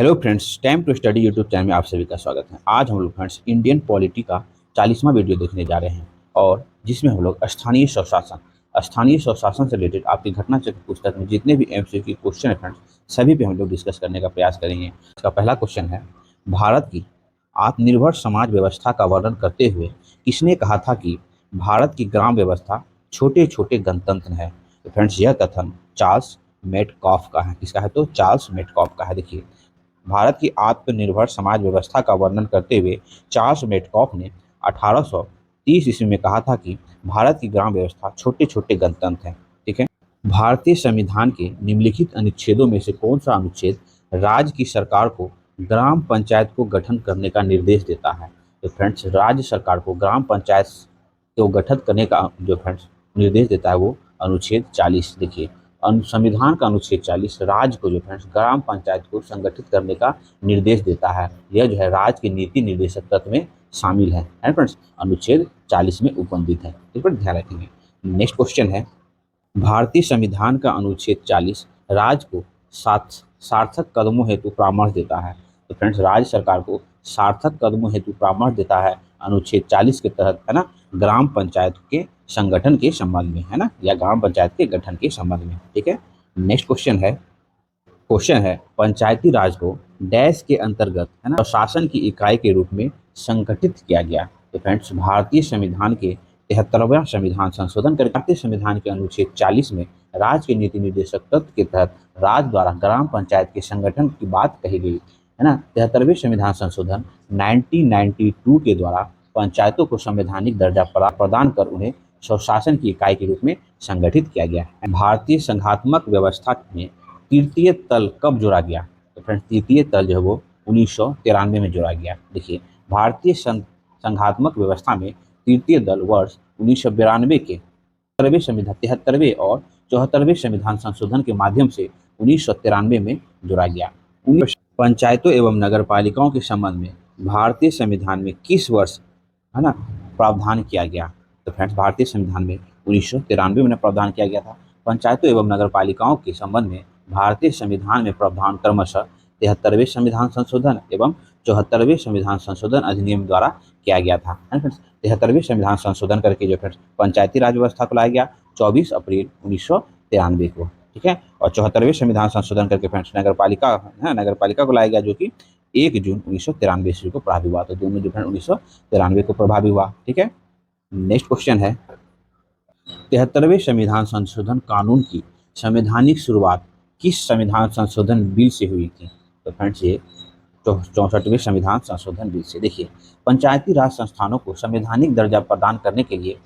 Hello friends, time to study YouTube channel में आप सभी का स्वागत है। आज हम लोग फ्रेंड्स इंडियन पॉलिटी का 40वां वीडियो देखने जा रहे हैं और जिसमें हम लोग स्थानीय स्वशासन से रिलेटेड आपकी घटना चक्र पुस्तक में जितने भी एमसीक्यू क्वेश्चन है फ्रेंड्स, सभी पे हम लोग डिस्कस करने का प्रयास करेंगे। इसका पहला क्वेश्चन है, भारत की आत्मनिर्भर समाज व्यवस्था का वर्णन करते हुए किसने कहा था कि भारत की ग्राम व्यवस्था छोटे छोटे गणतंत्र है। तो फ्रेंड्स यह कथन चार्ल्स मेटकॉफ का है। किसका है? तो चार्ल्स मेटकॉफ का है। देखिए, भारत की आत्मनिर्भर समाज व्यवस्था का वर्णन करते हुए चार्ल्स मेटकॉफ ने 1830 ईस्वी में कहा था कि भारत की ग्राम व्यवस्था छोटे छोटे गणतंत्र हैं। ठीक है। भारतीय संविधान के निम्नलिखित अनुच्छेदों में से कौन सा अनुच्छेद राज्य की सरकार को ग्राम पंचायत को गठन करने का निर्देश देता है? तो फ्रेंड्स, राज्य सरकार को ग्राम पंचायत को गठन करने का जो फ्रेंड्स निर्देश देता है वो अनुच्छेद 40। देखिए, संविधान का अनुच्छेद 40 राज्य को जो फ्रेंड्स ग्राम पंचायत को संगठित करने का निर्देश देता है। यह जो है राज्य के नीति निर्देशक तत्व में शामिल है फ्रेंड्स, अनुच्छेद 40 में उपबंधित है। इस पर ध्यान रखेंगे। नेक्स्ट क्वेश्चन है, भारतीय संविधान का अनुच्छेद 40 राज्य को सार्थक कदमों हेतु परामर्श देता है। तो फ्रेंड्स, राज्य सरकार को सार्थक कदमों हेतु परामर्श देता है अनुच्छेद 40 के तहत, है ना, ग्राम पंचायत के संगठन के संबंध में, है ना, या ग्राम पंचायत के गठन के संबंध में। ठीक है। नेक्स्ट क्वेश्चन है पंचायती राज को डैश के अंतर्गत, है ना, शासन की इकाई के रूप में संगठित किया गया। तो फ्रेंड्स, भारतीय संविधान के 73वां संविधान संशोधन कर भारतीय संविधान के अनुच्छेद 40 में राज्य के नीति निर्देशक तत्व के तहत राज्य द्वारा ग्राम पंचायत के संगठन की बात कही गई, है ना। 73वें संविधान संशोधन 1992 के द्वारा पंचायतों को संवैधानिक दर्जा प्रदान कर उन्हें स्वशासन की इकाई के रूप में संगठित किया गया है। भारतीय संघात्मक व्यवस्था में तृतीय तल कब जोड़ा गया? तो फ्रेंड्स, तृतीय तल जो है वो 1993 में जोड़ा गया। देखिए, भारतीय संघात्मक व्यवस्था में तृतीय दल वर्ष 1992 के 73वें और 74वें संविधान संशोधन के माध्यम से 1993 में जोड़ा गया। पंचायतों एवं नगर पालिकाओं के संबंध में भारतीय संविधान में किस वर्ष, है ना, प्रावधान किया गया? तो फ्रेंड्स, भारतीय संविधान में 1993 में प्रावधान किया गया था। पंचायतों एवं नगर पालिकाओं के संबंध में भारतीय संविधान में प्रावधान क्रमशः 73वें संविधान संशोधन एवं 74वें संविधान संशोधन अधिनियम द्वारा किया गया था। 73वें संविधान संशोधन करके जो फ्रेंड्स पंचायती राज व्यवस्था को लाया गया 24 अप्रैल 1993 को। ठीक है। और 74वें संविधान संशोधन करके फ्रेंड्स नगर पालिका को लाया गया, जो कि 1 जून 1993 ईस्वी को प्रभावी हुआ। तो दोनों जो फ्रेंड 1993 को प्रभावी हुआ। ठीक है। नेक्स्ट क्वेश्चन है, 73वें संविधान संशोधन कानून की संवैधानिक शुरुआत किस संविधान संशोधन बिल से हुई थी? तो फ्रेंड्स, ये 64वें संविधान संशोधन बिल से। देखिए, पंचायती राज संस्थानों को संवैधानिक दर्जा प्रदान करने के लिए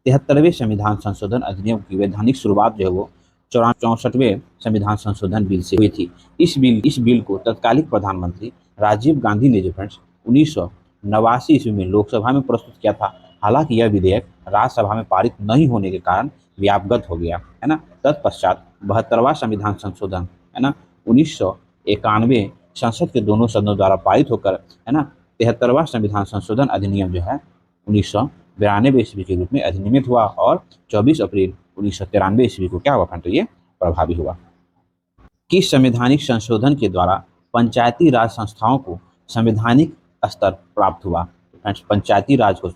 73वें संविधान संशोधन अधिनियम की वैधानिक शुरुआत जो है वो 64वें संविधान संशोधन बिल से हुई थी। इस बिल को तत्कालिक प्रधानमंत्री राजीव गांधी ने जो फ्रेंड्स 1989 ईस्वी में लोकसभा में प्रस्तुत किया था। हालांकि यह विधेयक राज्यसभा में पारित नहीं होने के कारण व्यापगत हो गया, है ना। तत्पश्चात 72वां संविधान संशोधन, है ना, 1991 संसद के दोनों सदनों द्वारा पारित होकर, है ना, 73वां संविधान संशोधन अधिनियम जो है 1992 ईस्वी के रूप में अधिनियमित हुआ और 24 अप्रैल 1993 ईस्वी को क्या हुआ? तो ये प्रभावी हुआ। किस संवैधानिक संशोधन के द्वारा पंचायती राज संस्थाओं को संवैधानिक स्तर प्राप्त हुआ? पंचायती राज को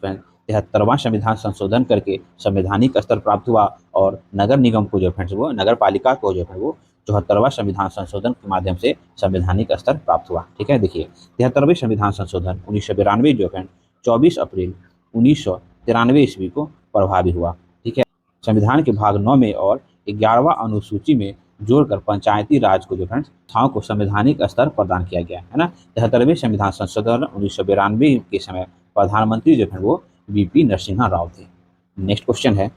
73वां संविधान संशोधन करके संवैधानिक स्तर प्राप्त हुआ और नगर निगम को जो फ्रेंड्स वो नगर पालिका को जो है वो 74वां संविधान संशोधन के माध्यम से संवैधानिक स्तर प्राप्त हुआ। ठीक है। देखिए, 73वें संविधान संशोधन 1992 जो फ्रेंड 24 अप्रैल 1993 ईस्वी को प्रभावी हुआ। ठीक है। संविधान के भाग 9 में और 11वां अनुसूची में जोड़कर पंचायती राज को जो फ्रेंड्स संस्थाओं को संवैधानिक स्तर प्रदान किया गया, है ना। 73वें संविधान संशोधन 1992 के समय प्रधानमंत्री जो है वो वीपी नरसिम्हा राव थे। नेक्स्ट क्वेश्चन है,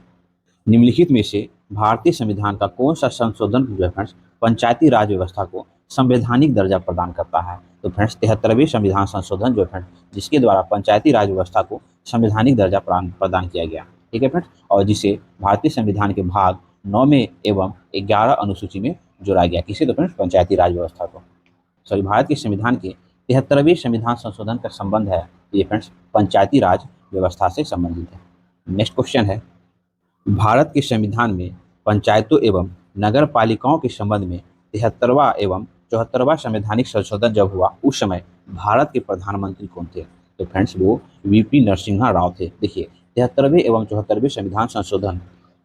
निम्नलिखित में से भारतीय संविधान का कौन सा संशोधन जो है फ्रेंड्स पंचायती राज व्यवस्था को संवैधानिक दर्जा प्रदान करता है? तो फ्रेंड्स 73वें संविधान संशोधन जो फ्रेंड्स जिसके द्वारा पंचायती राज व्यवस्था को संवैधानिक दर्जा प्रदान किया गया। ठीक है फ्रेंड्स, और जिसे भारतीय संविधान के भाग 9 में एवं 11 अनुसूची में जोड़ा गया। किसे? तो फ्रेंड्स पंचायती राज व्यवस्था को। सॉरी, भारत के संविधान के 73वें संविधान संशोधन का संबंध है ये फ्रेंड्स पंचायती राज व्यवस्था से संबंधित है। नेक्स्ट क्वेश्चन है, भारत के संविधान में पंचायतों एवं नगर पालिकाओं के संबंध में 73वां एवं 74वां संवैधानिक संशोधन जब हुआ उस समय भारत के प्रधानमंत्री कौन थे? तो फ्रेंड्स वो वीपी नरसिम्हा राव थे। देखिए 73वें एवं 74वें संविधान संशोधन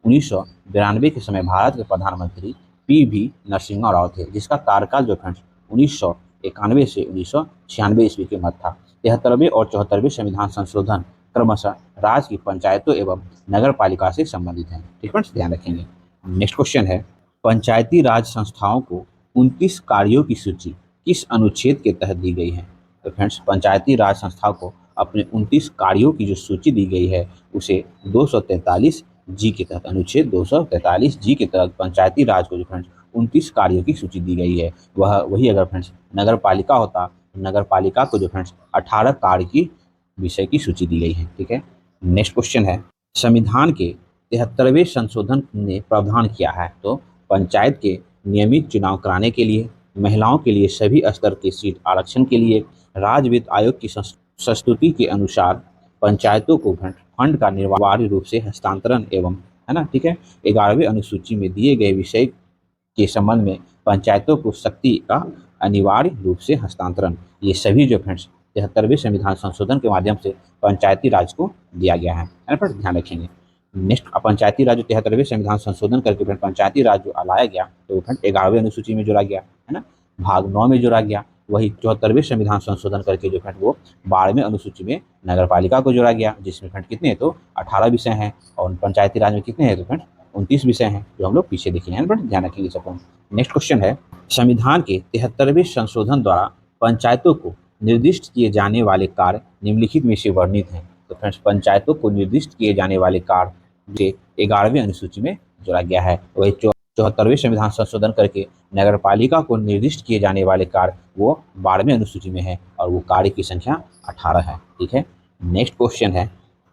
1992 के समय भारत के प्रधानमंत्री पीवी नरसिम्हा राव थे, जिसका कार्यकाल जो फ्रेंड्स 1991 से 1996 ईस्वी के मध्य था। 73वें और 74वें संविधान संशोधन क्रमशः राज्य की पंचायतों एवं नगर पालिका से संबंधित हैं। ठीक फ्रेंड्स, ध्यान रखेंगे। नेक्स्ट क्वेश्चन है, पंचायती राज संस्थाओं को 29 कार्यों की सूची किस अनुच्छेद के तहत दी गई है? तो फ्रेंड्स पंचायती राज संस्थाओं को अपने 29 कार्यों की जो सूची दी गई है उसे 243 जी के तहत, अनुच्छेद 243 जी के तहत पंचायती राज को जो फ्रेंड्स 29 कार्यों की सूची दी गई है। वही अगर फ्रेंड्स नगर पालिका होता, नगर पालिका को जो फ्रेंड्स 18 कार्य की विषय की सूची दी गई है। ठीक है। नेक्स्ट क्वेश्चन है, संविधान के 73वें संशोधन ने प्रावधान किया है तो पंचायत के नियमित चुनाव कराने के लिए, महिलाओं के लिए सभी स्तर के सीट आरक्षण के लिए, राज्य वित्त आयोग की संस्तुति के अनुसार पंचायतों को फंड का अनिवार्य रूप से हस्तांतरण एवं, है ना, ठीक है, 11वें अनुसूची में दिए गए विषय के संबंध में पंचायतों को शक्ति का अनिवार्य रूप से हस्तांतरण, ये सभी जो फ्रेंड्स 73वें संविधान संशोधन के माध्यम से पंचायती राज को दिया गया है ना फ्रेंड्स, ध्यान रखेंगे। नेक्स्ट पंचायती राज 73वें संविधान संशोधन करके फ्रेंड पंचायती राज जो लाया गया तो फ्रेंड 11वें अनुसूची में जोड़ा गया, है ना, भाग 9 में जोड़ा गया। वही 74वें संविधान संशोधन करके जो फ्रेंड वो 12वें अनुसूची में नगर पालिका को जोड़ा गया, जिसमें फ्रेंड कितने हैं तो 18 विषय हैं, और पंचायती राज में कितने हैं तो फ्रेंड 29 विषय हैं, जो हम लोग पीछे देखे हैं, फ्रेंड ध्यान रखेंगे सबको। नेक्स्ट क्वेश्चन है, संविधान के 73वें संशोधन द्वारा पंचायतों को निर्दिष्ट किए जाने वाले कार्य निम्नलिखित में से वर्णित हैं। तो फ्रेंड्स पंचायतों को निर्दिष्ट किए जाने वाले कार्य जे 11वें अनुसूची में जोड़ा गया है। वही 74वें संविधान संशोधन करके नगर पालिका को निर्दिष्ट किए जाने वाले कार्य वो 12वें अनुसूची में है, और वो कार्य की संख्या 18 है। ठीक है। नेक्स्ट क्वेश्चन है,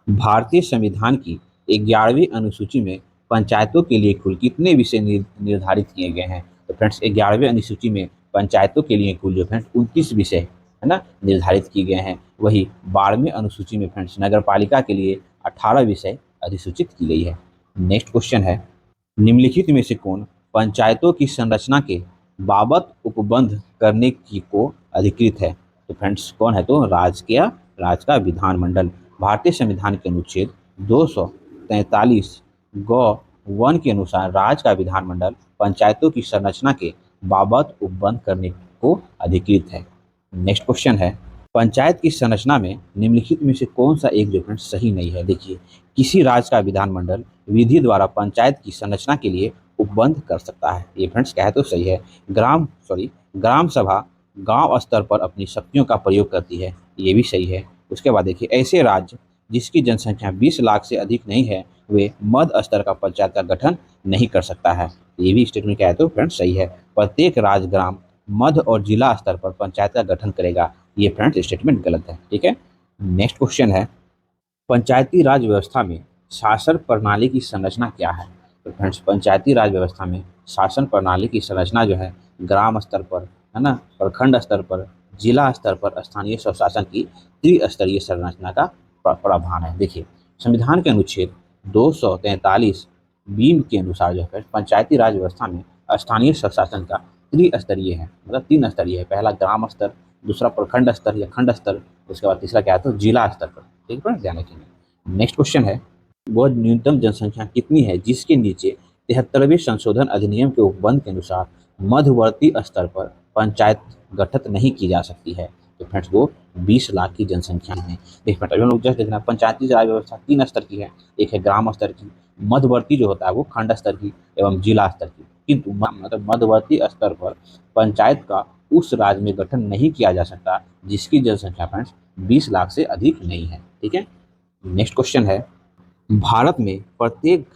भारतीय संविधान की 11वीं अनुसूची में पंचायतों के लिए कुल कितने विषय निर्धारित किए गए हैं? तो फ्रेंड्स 11वें अनुसूची में पंचायतों के लिए कुल जो फ्रेंड्स 29 विषय, है ना, निर्धारित किए गए हैं। वही 12वें अनुसूची में फ्रेंड्स नगर पालिका के लिए 18 विषय अधिसूचित की गई है। नेक्स्ट क्वेश्चन है, निम्नलिखित में से कौन पंचायतों की संरचना के बाबत उपबंध करने की को अधिकृत है? तो फ्रेंड्स कौन है तो राज्य का विधानमंडल। भारतीय संविधान के अनुच्छेद 243 ग 1 के अनुसार राज्य का विधानमंडल पंचायतों की संरचना के बाबत उपबंध करने को अधिकृत है। नेक्स्ट क्वेश्चन है, पंचायत की संरचना में निम्नलिखित में से कौन सा एक जो फ्रेंड्स सही नहीं है? देखिए, किसी राज्य का विधानमंडल विधि द्वारा पंचायत की संरचना के लिए उपबंध कर सकता है, ये फ्रेंड्स कहे तो सही है। ग्राम सभा गांव स्तर पर अपनी शक्तियों का प्रयोग करती है, ये भी सही है। उसके बाद देखिए, ऐसे राज्य जिसकी जनसंख्या 20 लाख से अधिक नहीं है वे मध्य स्तर का पंचायत का गठन नहीं कर सकता है, ये भी स्टेटमेंट कहे तो फ्रेंड्स सही है। प्रत्येक राज्य ग्राम, मध्य और जिला स्तर पर पंचायत का गठन करेगा, ये फ्रेंड्स स्टेटमेंट गलत है। ठीक है। नेक्स्ट क्वेश्चन है, पंचायती राज व्यवस्था में शासन प्रणाली की संरचना क्या है? तो फ्रेंड्स पंचायती राज व्यवस्था में शासन प्रणाली की संरचना जो है ग्राम स्तर पर, है ना, प्रखंड स्तर पर, जिला स्तर पर स्थानीय स्वशासन की त्रिस्तरीय संरचना का प्रावधान है। देखिए, संविधान के अनुच्छेद 243 बी के अनुसार जो है पंचायती राज व्यवस्था में स्थानीय स्वशासन का त्रिस्तरीय है, मतलब 3 स्तरीय है। पहला ग्राम स्तर, दूसरा प्रखंड स्तर या खंड स्तर, उसके बाद तीसरा क्या है तो जिला स्तर पर। ठीक है, ध्यान रखेंगे। नेक्स्ट क्वेश्चन है, वह न्यूनतम जनसंख्या कितनी है जिसके नीचे 73वें संशोधन अधिनियम के उपबंध के अनुसार मध्यवर्ती स्तर पर पंचायत गठित नहीं की जा सकती है? तो फ्रेंड्स वो 20 लाख की जनसंख्या है। देखिए हम लोग जस्ट देखना, पंचायती राज व्यवस्था 3 स्तर की है, एक है ग्राम स्तर की, मध्यवर्ती जो होता है वो खंड स्तर की एवं जिला स्तर की। किंतु मतलब मध्यवर्ती स्तर पर पंचायत का उस राज्य में गठन नहीं किया जा सकता जिसकी जनसंख्या फ्रेंड्स 20 लाख से अधिक नहीं है। ठीक है। नेक्स्ट क्वेश्चन है, भारत में प्रत्येक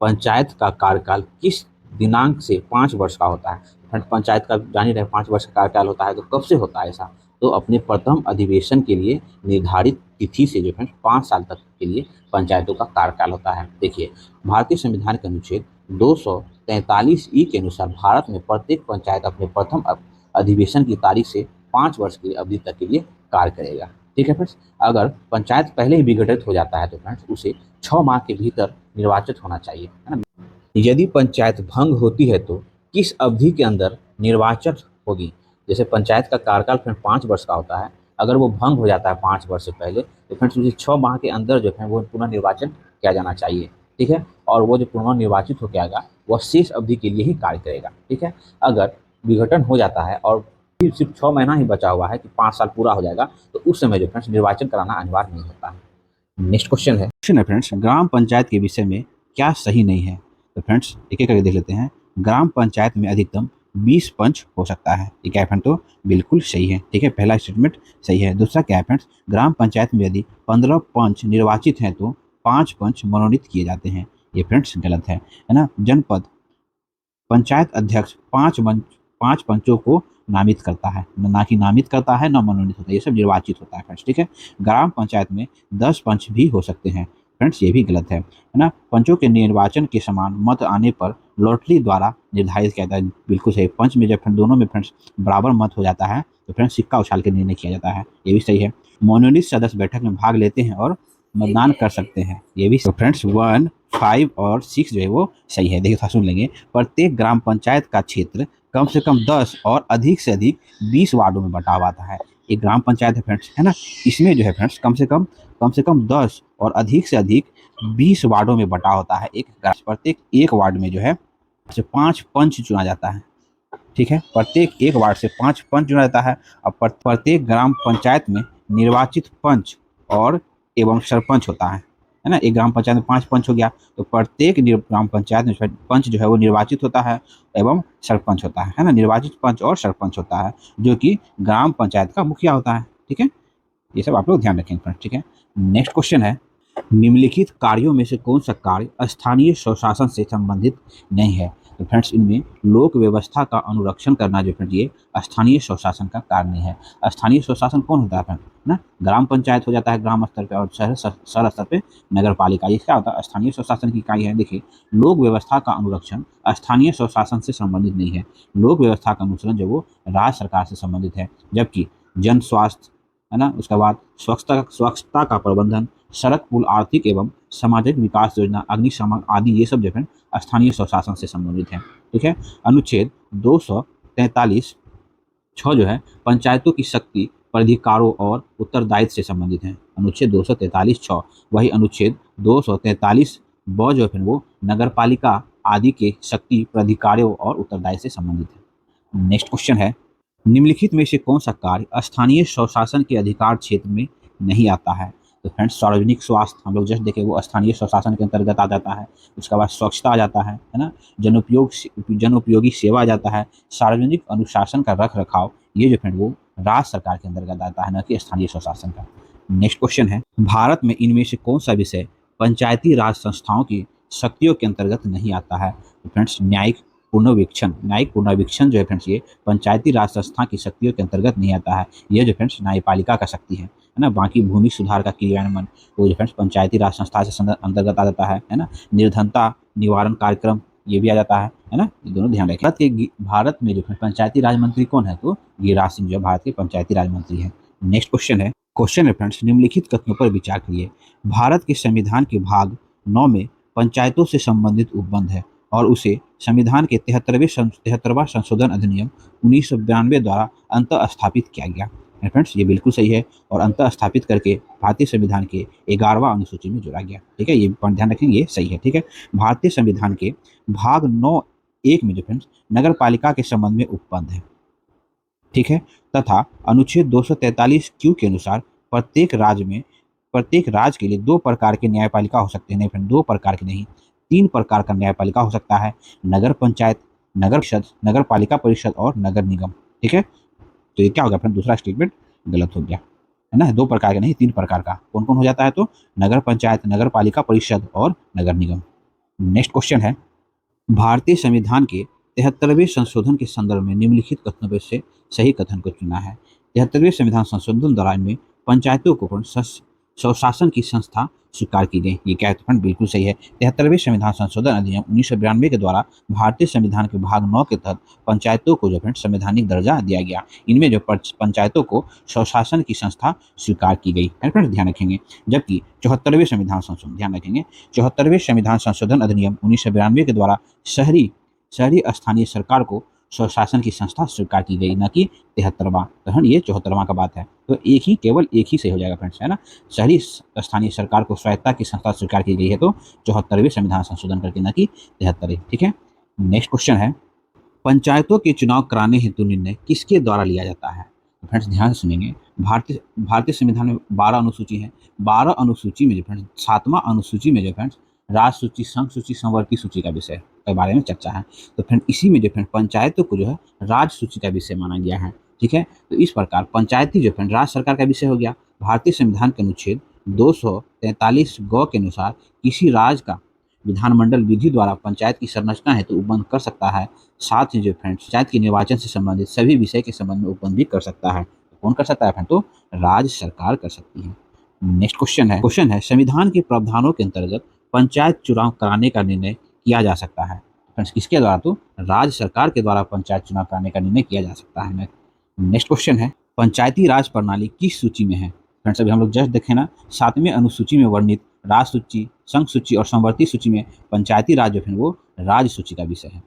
पंचायत का कार्यकाल किस दिनांक से 5 वर्ष का होता है? फ्रेंड पंचायत का जान ही रहे 5 वर्ष का कार्यकाल होता है, तो कब से होता है ऐसा? तो अपने प्रथम अधिवेशन के लिए निर्धारित तिथि से जो है 5 साल तक के लिए पंचायतों का कार्यकाल होता है। देखिए, भारतीय संविधान के अनुच्छेद 243 ई के अनुसार भारत में प्रत्येक पंचायत अपने प्रथम अधिवेशन की तारीख से 5 वर्ष की अवधि तक के लिए कार्य करेगा। ठीक है फ्रेंड्स। अगर पंचायत पहले ही विघटित हो जाता है तो फ्रेंड्स उसे 6 माह के भीतर निर्वाचित होना चाहिए, है ना। यदि पंचायत भंग होती है तो किस अवधि के अंदर निर्वाचित होगी। जैसे पंचायत का कार्यकाल फ्रेंड 5 वर्ष का होता है, अगर वो भंग हो जाता है 5 वर्ष से पहले, तो फ्रेंड्स उसे 6 माह के अंदर जो है वो पुनर्निर्वाचन किया जाना चाहिए। ठीक है, और वो जो पुनर्निर्वाचित होकर आएगा वह शेष अवधि के लिए ही कार्य करेगा। ठीक है, अगर विघटन हो जाता है और फिर सिर्फ 6 महीना ही बचा हुआ है कि 5 साल पूरा हो जाएगा, तो उस समय जो फ्रेंड्स निर्वाचन कराना अनिवार्य नहीं होता है। नेक्स्ट क्वेश्चन है फ्रेंड्स, ग्राम पंचायत के विषय में क्या सही नहीं है? तो फ्रेंड्स एक एक करके देख लेते हैं। ग्राम पंचायत में अधिकतम 20 पंच हो सकता है। ये क्या है फ्रेंड? तो बिल्कुल सही है। ठीक है, पहला स्टेटमेंट सही है। दूसरा क्या है फ्रेंड्स, ग्राम पंचायत में यदि 15 पंच निर्वाचित हैं तो 5 पंच मनोनीत किए जाते हैं। ये फ्रेंड्स गलत है ना। जनपद पंचायत अध्यक्ष 5 पंचों को नामित करता है, ना कि नामित करता है ना मनोनीत होता है, ये सब निर्वाचित होता है फ्रेंड्स। ठीक है, ग्राम पंचायत में 10 पंच भी हो सकते हैं फ्रेंड्स, ये भी गलत है ना। पंचों के निर्वाचन के समान मत आने पर लॉटरी द्वारा निर्धारित किया जाता है। बिल्कुल सही। पंच में जब दोनों में फ्रेंड्स बराबर मत हो जाता है तो फ्रेंड्स सिक्का उछाल के निर्णय किया जाता है, ये भी सही है। मनोनीत सदस्य बैठक में भाग लेते हैं और मतदान कर सकते हैं, ये भी। तो फ्रेंड्स 1, 5 और 6 जो है वो सही है। देखिए सुन लेंगे। प्रत्येक ग्राम पंचायत का क्षेत्र कम से कम 10 और अधिक से अधिक 20 वार्डों में बंटा हुआ है। एक ग्राम पंचायत है फ्रेंड्स, है ना, इसमें जो है फ्रेंड्स कम से कम 10 और अधिक से अधिक 20 वार्डों में बंटा होता है। प्रत्येक एक वार्ड में जो है 5 पंच चुना जाता है। ठीक है, प्रत्येक एक वार्ड से 5 पंच चुना जाता है। और प्रत्येक ग्राम पंचायत में निर्वाचित पंच और एवं सरपंच होता है ना। एक ग्राम पंचायत में 5 पंच हो गया, तो प्रत्येक ग्राम पंचायत में पंच जो है वो निर्वाचित होता है एवं सरपंच होता है ना। निर्वाचित पंच और सरपंच होता है जो कि ग्राम पंचायत का मुखिया होता है। ठीक है, ये सब आप लोग ध्यान रखेंगे फ्रेंड्स। ठीक है, नेक्स्ट क्वेश्चन है, निम्नलिखित कार्यों में से कौन सा कार्य स्थानीय स्वशासन से संबंधित नहीं है? तो फ्रेंड्स इनमें लोक व्यवस्था का अनुरक्षण करना जो फ्रेंड्स ये स्थानीय स्वशासन का कार्य नहीं है। स्थानीय स्वशासन कौन होता है फ्रेंड? ना, ग्राम पंचायत हो जाता है ग्राम स्तर पे, और शहर स्तर पे नगर पालिका। ये क्या होता है? स्थानीय स्वशासन की इकाई है। देखिए, लोक व्यवस्था का अनुरक्षण स्थानीय स्वशासन से संबंधित नहीं है। लोक व्यवस्था का अनुसरण जो वो राज्य सरकार से संबंधित है, जबकि जन स्वास्थ्य, है ना, उसके बाद स्वच्छता का प्रबंधन, सड़क पुल, आर्थिक एवं सामाजिक विकास योजना, अग्निशमन आदि ये सब जो है स्थानीय स्वशासन से संबंधित है। ठीक है, अनुच्छेद 243 6 जो है पंचायतों की शक्ति, प्राधिकारों और उत्तरदायित्व से संबंधित है। अनुच्छेद 243 6। वही अनुच्छेद 243 ब जो है वो नगर पालिका आदि के शक्ति, प्राधिकारों और उत्तरदायित्व से संबंधित है। नेक्स्ट क्वेश्चन है, निम्नलिखित में से कौन सा कार्य स्थानीय स्वशासन के अधिकार क्षेत्र में नहीं आता है? तो फ्रेंड्स सार्वजनिक स्वास्थ्य हम लोग जस्ट देखें वो स्थानीय स्वशासन के अंतर्गत आ जाता है। उसके बाद स्वच्छता आ जाता है ना। जन उपयोगी सेवा आ जाता है। सार्वजनिक अनुशासन का रख रखाव ये जो फ्रेंड वो राज्य सरकार के अंतर्गत आता है, न कि स्थानीय स्वशासन का। नेक्स्ट क्वेश्चन है, भारत में इनमें से कौन सा विषय पंचायती राज संस्थाओं की शक्तियों के अंतर्गत नहीं आता है? तो फ्रेंड्स न्यायिक पुनर्वीक्षण जो है फ्रेंड्स ये पंचायती राज संस्था की शक्तियों के अंतर्गत नहीं आता है। यह जो फ्रेंड्स न्यायपालिका का शक्ति है ना। बाकी भूमि सुधार का क्रियान्वयन वो जो फ्रेंड्स पंचायती राज संस्था से अंतर्गत आ जाता है ना। निर्धनता निवारण कार्यक्रम ये भी आ जाता है ना। ये दोनों ध्यान रखें। भारत में जो पंचायती राज मंत्री कौन है? तो गिरिराज सिंह जो भारत के पंचायती राज मंत्री है। नेक्स्ट क्वेश्चन है फ्रेंड्स, निम्नलिखित कथनों पर विचार करिए। भारत के संविधान के भाग 9 में पंचायतों से संबंधित उपबंध है और उसे संविधान के 73वां संशोधन अधिनियम 1992 द्वारा अंतः स्थापित किया गया। फ्रेंड्स ये बिल्कुल सही है, और अंतः स्थापित करके भारतीय संविधान के 11वां अनुसूची में जोड़ा गया। ठीक है, ये पॉइंट ध्यान रखेंगे, ये सही है। ठीक है, भारतीय संविधान के भाग 9(1) में जो फ्रेंड्स नगर पालिका के संबंध में उपबंध है। ठीक है, तथा अनुच्छेद 243 क्यू के अनुसार प्रत्येक राज्य के लिए 2 प्रकार के न्यायपालिका हो सकते हैं। नहीं फ्रेंड, 2 प्रकार के नहीं, 3 प्रकार का न्यायपालिका हो सकता है। नगर पंचायत, नगर परिषद, नगर पालिका परिषद और नगर निगम। ठीक है, तो ये क्या हो गया फ्रेंड? दूसरा स्टेटमेंट गलत हो गया है ना। 2 प्रकार का नहीं, 3 प्रकार का। कौन कौन हो जाता है? तो नगर पंचायत, नगर पालिका परिषद और नगर निगम। नेक्स्ट क्वेश्चन है, भारतीय संविधान के 73वें संशोधन के संदर्भ में निम्नलिखित कथनों में से सही कथन को चुना है। 73वें संविधान संशोधन दौरान में पंचायतों को स्वशासन की संस्था स्वीकार की गई। ये क्या है? बिल्कुल सही है। 73वें संविधान संशोधन अधिनियम 1992 के द्वारा भारतीय संविधान के भाग 9 के तहत पंचायतों को जो संवैधानिक दर्जा दिया गया। इनमें जो पंचायतों को स्वशासन की संस्था स्वीकार की गई है फ्रेंड्स, ध्यान रखेंगे। जबकि 74वें संविधान संशोधन, ध्यान रखेंगे, 74वें संविधान संशोधन अधिनियम 1992 के द्वारा शहरी स्थानीय सरकार को स्वशासन की संस्था स्वीकार की गई, न कि 73वां। तो है ये 74वां का बात है। तो एक ही, केवल एक ही सही हो जाएगा फ्रेंड्स, है ना। शहरी स्थानीय सरकार को स्वायत्ता की संस्था स्वीकार की गई है तो 74वें संविधान संशोधन करके, न कि 73। ठीक है। नेक्स्ट क्वेश्चन है, पंचायतों के चुनाव कराने हेतु निर्णय किसके द्वारा लिया जाता है? तो फ्रेंड्स ध्यान से सुनेंगे। भारतीय भारतीय संविधान में 12 अनुसूची है। 12 अनुसूची में जो फ्रेंड्स 7वां अनुसूची में जो फ्रेंड्स राज सूची, संघ सूची, संवर्ती सूची का विषय के बारे में चर्चा है। तो फ्रेंड इसी में जो फ्रेंड पंचायतों को जो है राज सूची का विषय माना गया है। ठीक है। तो इस प्रकार पंचायती जो फ्रेंड राज्य सरकार का विषय हो गया। भारतीय संविधान के अनुच्छेद 243 ग के अनुसार किसी राज्य का विधानमंडल विधि द्वारा पंचायत की संरचना हेतु उपबंध कर सकता है। साथ ही जो फ्रेंड्स पंचायत के निर्वाचन से संबंधित सभी विषय के संबंध में उपबंध भी कर सकता है। तो कौन कर सकता है फ्रेंड? तो राज्य सरकार कर सकती है। नेक्स्ट क्वेश्चन है संविधान के प्रावधानों के अंतर्गत पंचायत चुनाव कराने का निर्णय किया जा सकता है। फ्रेंड्स किसके द्वारा? तो राज्य सरकार के द्वारा पंचायत चुनाव कराने का निर्णय किया जा सकता है। नेक्स्ट क्वेश्चन है पंचायती राज प्रणाली किस सूची में है? फ्रेंड्स अभी हम लोग जस्ट देखें ना, 7वें अनुसूची में वर्णित राज सूची, संघ सूची और संवर्ती सूची में पंचायती राज जो है वो राज्य सूची का विषय है।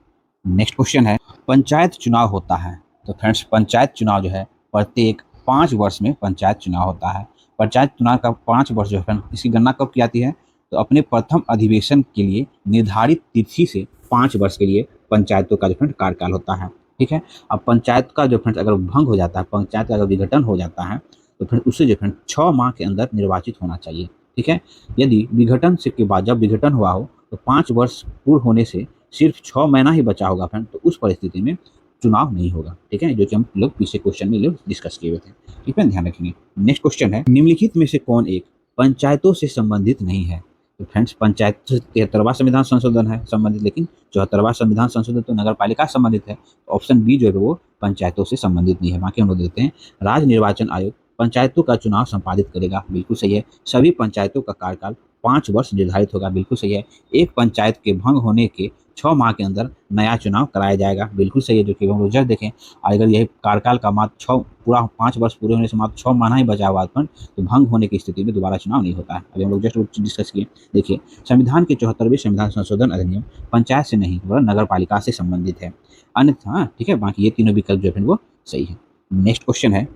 नेक्स्ट क्वेश्चन है पंचायत चुनाव होता है। तो फ्रेंड्स पंचायत चुनाव जो है प्रत्येक 5 वर्ष में पंचायत चुनाव होता है। पंचायत चुनाव का 5 वर्ष जो है इसकी गणना कब की जाती है? तो अपने प्रथम अधिवेशन के लिए निर्धारित तिथि से 5 वर्ष के लिए पंचायतों का जो फ्रेंड कार्यकाल होता है। ठीक है। अब पंचायत का जो फ्रेंड अगर भंग हो जाता है, पंचायत का अगर विघटन हो जाता है तो फिर उससे जो फ्रेंड 6 माह के अंदर निर्वाचित होना चाहिए। ठीक है। यदि विघटन से के बाद जब विघटन हुआ हो तो 5 वर्ष पूर्ण होने से सिर्फ 6 महीना ही बचा होगा फ्रेंड, तो उस परिस्थिति में चुनाव नहीं होगा। ठीक है। जो कि हम लोग पीछे क्वेश्चन में लोग डिस्कस किए हुए थे। ठीक है, ध्यान रखेंगे। नेक्स्ट क्वेश्चन है निम्नलिखित में से कौन एक पंचायतों से संबंधित नहीं है? तो फ्रेंड्स पंचायत 73वां संविधान संशोधन है संबंधित, लेकिन 74वां संविधान संशोधन तो नगर पालिका संबंधित है। ऑप्शन बी जो है वो पंचायतों से संबंधित नहीं है। बाकी हम लोग देते हैं राज्य निर्वाचन आयोग पंचायतों का चुनाव संपादित करेगा, बिल्कुल सही है। सभी पंचायतों का कार्यकाल 5 वर्ष निर्धारित होगा, बिल्कुल सही है। एक पंचायत के भंग होने के 6 माह के अंदर नया चुनाव कराया जाएगा, बिल्कुल सही है। जो कि हम लोग जस्ट देखें, अगर यही कार्यकाल का मात्र 6 पूरा 5 वर्ष पूरे होने से मात्र 6 महीना ही बचा हुआ था तो भंग होने की स्थिति में दोबारा चुनाव नहीं होता है। अभी हम लोग जस्ट डिस्कस किए। देखिए संविधान के 74वें संविधान संशोधन अधिनियम पंचायत से नहीं वह नगर पालिका से संबंधित है, अन्यथा ठीक है। बाकी ये तीनों विकल्प जो है वो सही है। नेक्स्ट क्वेश्चन है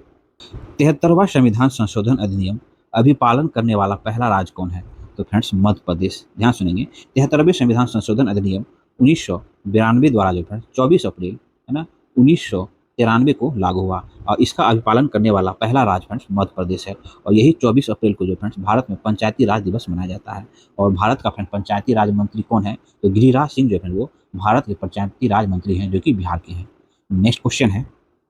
73वां संविधान संशोधन अधिनियम अभिपालन करने वाला पहला राज्य कौन है? तो फ्रेंड्स मध्य प्रदेश। ध्यान सुनेंगे। 73वें संविधान संशोधन अधिनियम 1992 द्वारा जो है 24 अप्रैल है ना 1993 को लागू हुआ और इसका अभिपालन करने वाला पहला राज्य फ्रेंड्स मध्य प्रदेश है। और यही 24 अप्रैल को जो फ्रेंड्स भारत में पंचायती राज दिवस मनाया जाता है। और भारत का फ्रेंड पंचायती राज मंत्री कौन है? तो गिरिराज सिंह जो है वो भारत के पंचायती राज मंत्री हैं, जो कि बिहार के हैं। नेक्स्ट क्वेश्चन है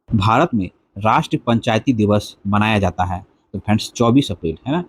भारत में राष्ट्रीय पंचायती दिवस मनाया जाता है। तो फ्रेंड्स 24 अप्रैल है ना,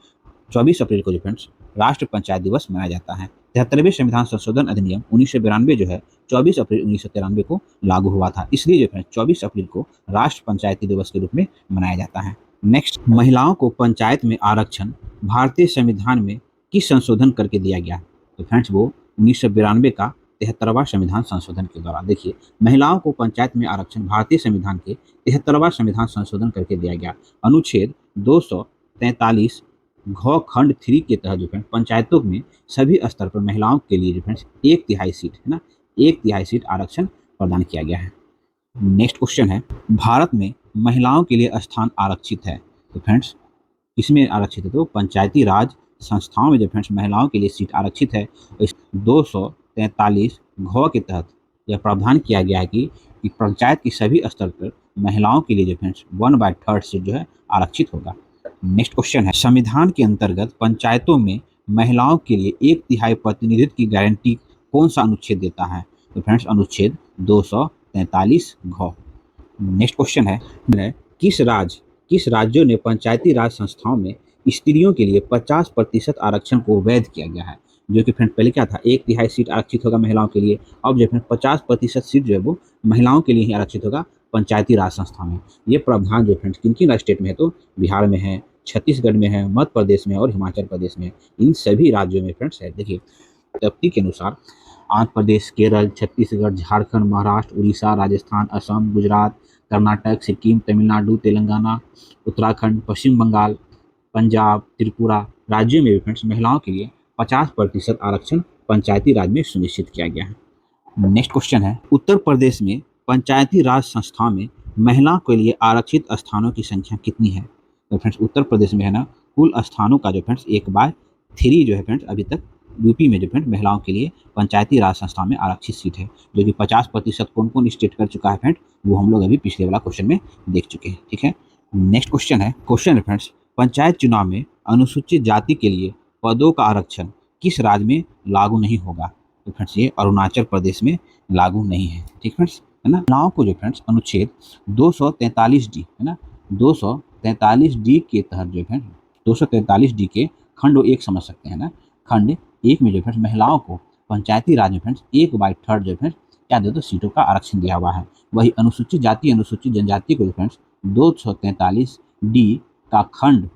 24 अप्रैल को जो फ्रेंड्स राष्ट्रीय पंचायत दिवस मनाया जाता है। 73वें संविधान संशोधन अधिनियम 1992 जो है 24 अप्रैल 1993 को लागू हुआ था, इसलिए जो है 24 अप्रैल को राष्ट्रीय पंचायती दिवस के रूप में मनाया जाता है। नेक्स्ट महिलाओं को पंचायत में आरक्षण भारतीय संविधान में किस संशोधन करके दिया गया? तो फ्रेंड्स वो 1992 का 73वां संविधान संशोधन के द्वारा। देखिए महिलाओं को पंचायत में आरक्षण भारतीय संविधान के 73वां संविधान संशोधन करके दिया गया। अनुच्छेद 243 घ खंड 3 के तहत जो है पंचायतों में सभी स्तर पर महिलाओं के लिए जो है 1/3 सीट है ना, 1/3 सीट आरक्षण प्रदान किया गया है। नेक्स्ट क्वेश्चन है भारत में महिलाओं के लिए स्थान आरक्षित है। तो फ्रेंड्स इसमें आरक्षित है तो पंचायती राज संस्थाओं में जो फ्रेंड्स महिलाओं के लिए सीट आरक्षित है। इस 243 घ के तहत यह प्रावधान किया गया है कि पंचायत की सभी स्तर पर महिलाओं के लिए जो फ्रेंड्स 1/3 सीट जो है आरक्षित होगा। नेक्स्ट क्वेश्चन है संविधान के अंतर्गत पंचायतों में महिलाओं के लिए 1/3 प्रतिनिधित्व की गारंटी कौन सा अनुच्छेद देता है? तो फ्रेंड्स अनुच्छेद 243 घ। नेक्स्ट क्वेश्चन है किस राज्यों ने पंचायती राज संस्थाओं में स्त्रियों के लिए 50% आरक्षण को वैध किया गया है? जो कि फ्रेंड पहले क्या था, 1/3 सीट आरक्षित होगा महिलाओं के लिए, अब जो है 50% सीट जो है वो महिलाओं के लिए ही आरक्षित होगा पंचायती राज संस्था में। ये प्रावधान जो फ्रेंड्स किन किन स्टेट में है? तो बिहार में है, छत्तीसगढ़ में है, मध्य प्रदेश में और हिमाचल प्रदेश में। इन सभी राज्यों में फ्रेंड्स है। देखिए तख्ती के अनुसार आंध्र प्रदेश, केरल, छत्तीसगढ़, झारखंड, महाराष्ट्र, उड़ीसा, राजस्थान, असम, गुजरात, कर्नाटक, सिक्किम, तमिलनाडु, तेलंगाना, उत्तराखंड, पश्चिम बंगाल, पंजाब, त्रिपुरा राज्यों में भी फ्रेंड्स महिलाओं के लिए 50% आरक्षण पंचायती राज में सुनिश्चित किया गया है। नेक्स्ट क्वेश्चन है उत्तर प्रदेश में पंचायती राज संस्था में महिलाओं के लिए आरक्षित स्थानों की संख्या कितनी है? तो फ्रेंड्स उत्तर प्रदेश में है ना, कुल स्थानों का जो फ्रेंड्स 1/3 जो है फ्रेंड्स अभी तक यूपी में जो फ्रेंड महिलाओं के लिए पंचायती राज संस्था में आरक्षित सीट है, जो कि 50% कौन कौन स्टेट कर चुका है फ्रेंड, वो हम लोग अभी पिछले वाला क्वेश्चन में देख चुके हैं। ठीक है, नेक्स्ट क्वेश्चन है फ्रेंड्स, पंचायत चुनाव में अनुसूचित जाति के लिए पदों का आरक्षण किस राज्य में लागू नहीं होगा? तो फ्रेंड्स ये अरुणाचल प्रदेश में लागू नहीं है। ठीक फ्रेंड्स, है ना। महिलाओं को जो फ्रेंड्स अनुच्छेद 243D है ना, 243D के तहत जो है 243D के खंड 1 समझ सकते हैं ना, खंड 1 में जो फ्रेंड्स महिलाओं को पंचायती राज में फ्रेंड्स 1/3 जो फ्रेंड्स क्या दे दो सीटों का आरक्षण दिया हुआ है। वही अनुसूचित जाति अनुसूचित जनजाति को फ्रेंड्स 243D का खंड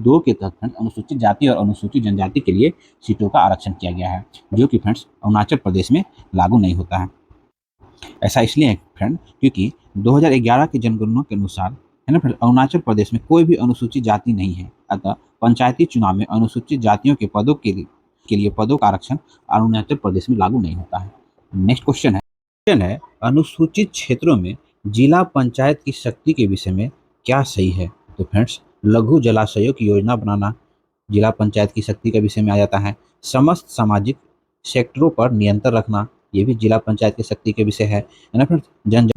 2 के तहत फ्रेंड्स अनुसूचित जाति और अनुसूचित जनजाति के लिए सीटों का आरक्षण किया गया है, जो कि फ्रेंड्स अरुणाचल प्रदेश में लागू नहीं होता है। ऐसा इसलिए है फ्रेंड क्योंकि 2011 की जनगणना के अनुसार है ना फ्रेंड, अरुणाचल प्रदेश में कोई भी अनुसूचित जाति नहीं है। अतः पंचायती चुनाव में अनुसूचित जातियों के पदों के लिए पदों का आरक्षण अरुणाचल प्रदेश में लागू नहीं होता है। नेक्स्ट क्वेश्चन है अनुसूचित क्षेत्रों में जिला पंचायत की शक्ति के विषय में क्या सही है? तो फ्रेंड्स लघु जलाशयों की योजना बनाना जिला पंचायत की शक्ति के विषय में आ जाता है। समस्त सामाजिक सेक्टरों पर नियंत्रण रखना, ये भी जिला पंचायत की शक्ति के विषय है ना फ्रेंड्स।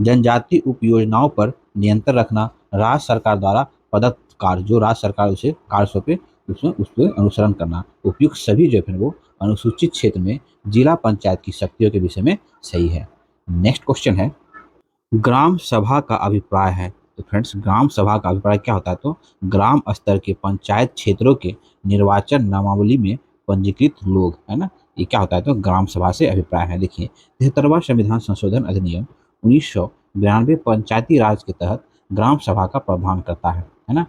जनजाति उपयोजनाओं पर नियंत्रण रखना, राज्य सरकार द्वारा प्रदत्त कार्य जो राज्य सरकार उसे कार्य सौंपे उस पर अनुसरण करना, उपयुक्त सभी जो है वो अनुसूचित क्षेत्र में जिला पंचायत की शक्तियों के विषय में सही है। नेक्स्ट क्वेश्चन है ग्राम सभा का अभिप्राय है। तो फ्रेंड्स ग्राम सभा का अभिप्राय क्या होता है? तो ग्राम स्तर के पंचायत क्षेत्रों के निर्वाचन नामावली में पंजीकृत लोग है ना, ये क्या होता है? तो ग्राम सभा से अभिप्राय है। देखिए 73वां संविधान संशोधन अधिनियम 1992 पंचायती राज के तहत ग्राम सभा का प्रावधान करता है ना।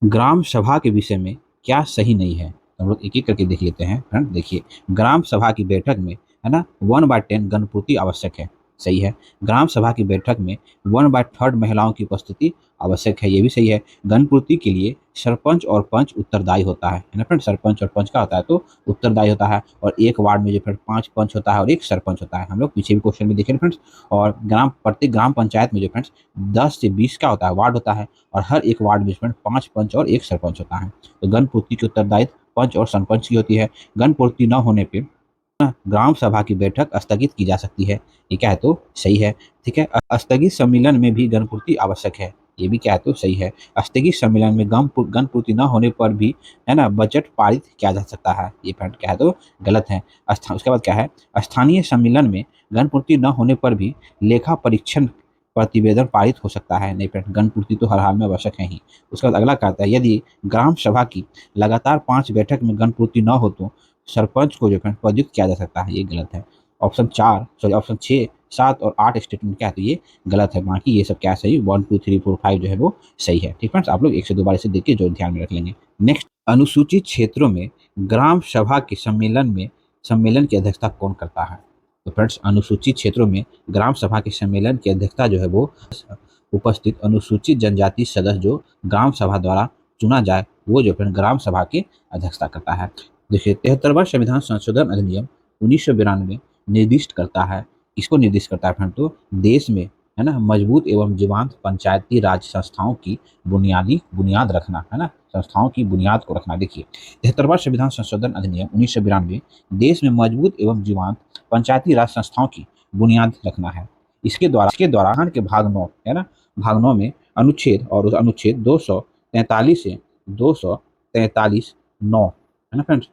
ग्राम सभा के विषय में क्या सही नहीं है, तो हम लोग एक एक करके देख लेते हैं फ्रेंड। देखिए ग्राम सभा की बैठक में है ना 1/10 गणपूर्ति आवश्यक है, सही है। ग्राम सभा की बैठक में 1/3 महिलाओं की उपस्थिति आवश्यक है, ये भी सही है। गणपूर्ति के लिए सरपंच और पंच उत्तरदायी होता है ना फ्रेंड, सरपंच और पंच का होता है तो उत्तरदायी होता है। और एक वार्ड में जो फ्रेंड 5 पंच होता है और 1 सरपंच होता है, हम लोग पीछे भी क्वेश्चन में देखे फ्रेंड्स। और प्रत्येक ग्राम पंचायत में जो फ्रेंड्स 10 से 20 का होता है वार्ड होता है, और हर एक वार्ड में फ्रेंड 5 पंच और 1 सरपंच होता है। तो गणपूर्ति की उत्तरदायित्व पंच और सरपंच की होती है। गणपूर्ति न होने पर ग्राम सभा की बैठक स्थगित की जा सकती है, ये क्या है? तो सही है। ठीक है, स्थगित सम्मेलन में भी गणपूर्ति आवश्यक है, ये भी क्या है? तो सही है। स्थगित सम्मेलन में गणपूर्ति न होने पर भी है ना बजट पारित किया जा सकता है, ये पॉइंट क्या है? तो गलत है। उसके बाद क्या है? स्थानीय सम्मेलन में गणपूर्ति न होने पर भी लेखा परीक्षण प्रतिवेदन पारित हो सकता है, नहीं फ्रेंड, गणपूर्ति तो हर हाल में आवश्यक है ही। उसके बाद अगला कहता है यदि ग्राम सभा की लगातार 5 बैठक में गणपूर्ति न हो तो सरपंच को जो है पदच्युत किया जा सकता है, ये गलत है। ऑप्शन 6, 7 और 8 स्टेटमेंट क्या है? तो ये गलत है। बाकी ये सब क्या सही, 1 2 3 4 5 जो है वो सही है। ठीक फ्रेंड्स, आप लोग 1 से 2 बार इसे देख के जो ध्यान में रख लेंगे। नेक्स्ट, अनुसूचित क्षेत्रों में ग्राम सभा के सम्मेलन की अध्यक्षता कौन करता है? तो फ्रेंड्स अनुसूचित क्षेत्रों में ग्राम सभा के सम्मेलन की अध्यक्षता जो है वो उपस्थित अनुसूचित जनजाति सदस्य जो ग्राम सभा द्वारा चुना जाए वो जो फ्रेंड ग्राम सभा की अध्यक्षता करता है। देखिए 73वां संविधान संशोधन अधिनियम 1992 निर्दिष्ट करता है, इसको निर्दिष्ट करता है फ्रेंड, तो देश में है ना मजबूत एवं जीवंत पंचायती राज संस्थाओं की बुनियाद रखना है ना, संस्थाओं की बुनियाद को रखना। देखिए 73वां संविधान संशोधन अधिनियम 1992 देश में मजबूत एवं जीवंत पंचायती राज संस्थाओं की बुनियाद रखना है। इसके द्वारा के भाग 9 है ना, भाग 9 में अनुच्छेद और उस अनुच्छेद 243 से 243 9 है ना फ्रेंड्स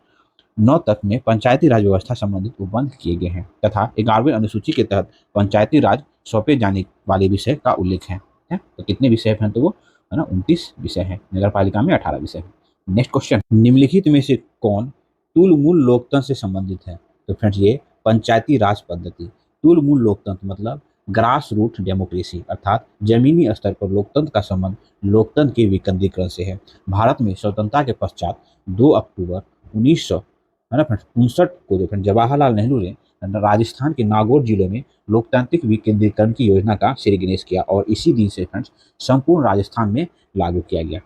9 तक में पंचायती राज व्यवस्था संबंधित उपबंध किए गए हैं तथा 11वें अनुसूची के तहत पंचायती राज सौंपे जाने वाले विषय का उल्लेख है। तो कितने विषय हैं? तो वो है ना 29 विषय हैं। नगर पालिका में 18 विषय हैं। नेक्स्ट क्वेश्चन, निम्नलिखित में से कौन तुलमूल लोकतंत्र से संबंधित है? तो फ्रेंड्स ये पंचायती राज पद्धति, तुलमूल लोकतंत्र मतलब ग्रास रूट डेमोक्रेसी, अर्थात जमीनी स्तर पर लोकतंत्र का संबंध लोकतंत्र के विकेंद्रीकरण से है। भारत में स्वतंत्रता के पश्चात 2 अक्टूबर 1959 को जो जवाहरलाल नेहरू ने राजस्थान के नागौर जिले में लोकतांत्रिक विकेंद्रीकरण की योजना का श्रीगणेश किया और इसी दिन से फ्रेंड्स संपूर्ण राजस्थान में लागू किया गया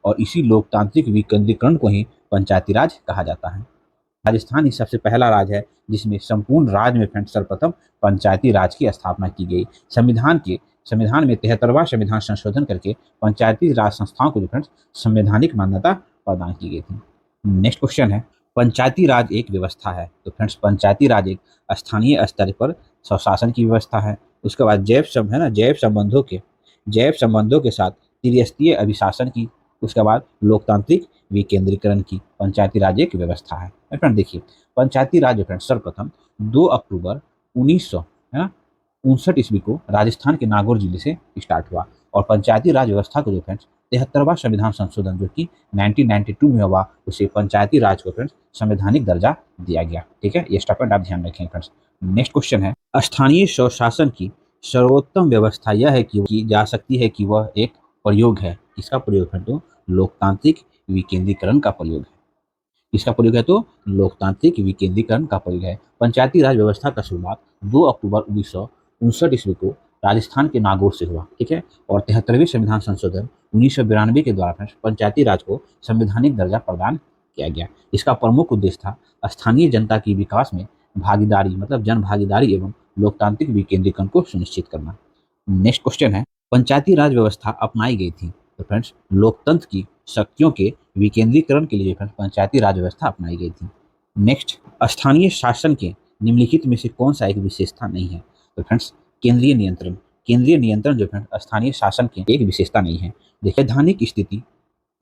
और इसी लोकतांत्रिक विकेंद्रीकरण को ही पंचायती राज कहा जाता है। राजस्थान ही सबसे पहला राज्य है जिसमें संपूर्ण राज्य में फ्रेंड्स सर्वप्रथम पंचायती राज की स्थापना की गई। संविधान में 73वां संविधान संशोधन करके पंचायती राज संस्थाओं को जो फ्रेंड्स संवैधानिक मान्यता प्रदान की गई थी। नेक्स्ट क्वेश्चन है, पंचायती राज एक व्यवस्था है। तो फ्रेंड्स पंचायती राज एक स्थानीय स्तर पर स्वशासन की व्यवस्था है। उसके बाद जैव संबंधों के साथ त्रिस्तरीय अभिशासन की, उसके बाद लोकतांत्रिक विकेंद्रीकरण की पंचायती राज एक व्यवस्था है। फ्रेंड देखिए, पंचायती राज फ्रेंड सर्वप्रथम 2 अक्टूबर 1900 है ना 59 ईस्वी को राजस्थान के नागौर जिले से स्टार्ट हुआ और पंचायती राज व्यवस्था को जो फ्रेंड्स 73वां संविधान संशोधन जो कि 1992 में हुआ, उसे पंचायती राज को फ्रेंड्स संवैधानिक दर्जा दिया गया। ठीक है, ये स्टेप आप ध्यान रखें फ्रेंड्स। नेक्स्ट क्वेश्चन है, स्थानीय स्वशासन की सर्वोत्तम व्यवस्था यह है कि की जा सकती है कि वह एक प्रयोग है। इसका प्रयोग है तो लोकतांत्रिक विकेंद्रीकरण का प्रयोग है। इसका प्रयोग है तो लोकतांत्रिक विकेंद्रीकरण का प्रयोग है। पंचायती राज व्यवस्था का शुरुआत 2 अक्टूबर 1959 ईस्वी को राजस्थान के नागौर से हुआ। ठीक है, और 73वें संविधान संशोधन 1992 के द्वारा पंचायती राज को संवैधानिक दर्जा प्रदान किया गया। इसका प्रमुख उद्देश्य था स्थानीय जनता की विकास में भागीदारी, मतलब जन भागीदारी एवं लोकतांत्रिक विकेंद्रीकरण को सुनिश्चित करना। नेक्स्ट क्वेश्चन है, पंचायती राज व्यवस्था अपनाई गई थी। तो फ्रेंड्स लोकतंत्र की शक्तियों के विकेंद्रीकरण के लिए फ्रेंड्स पंचायती राज व्यवस्था अपनाई गई थी। नेक्स्ट, स्थानीय शासन के निम्नलिखित में से कौन सा एक विशेषता नहीं है। तो फ्रेंड्स केंद्रीय नियंत्रण जो फ्रेंड्स स्थानीय शासन की एक विशेषता नहीं है। देखिए, वैधानिक स्थिति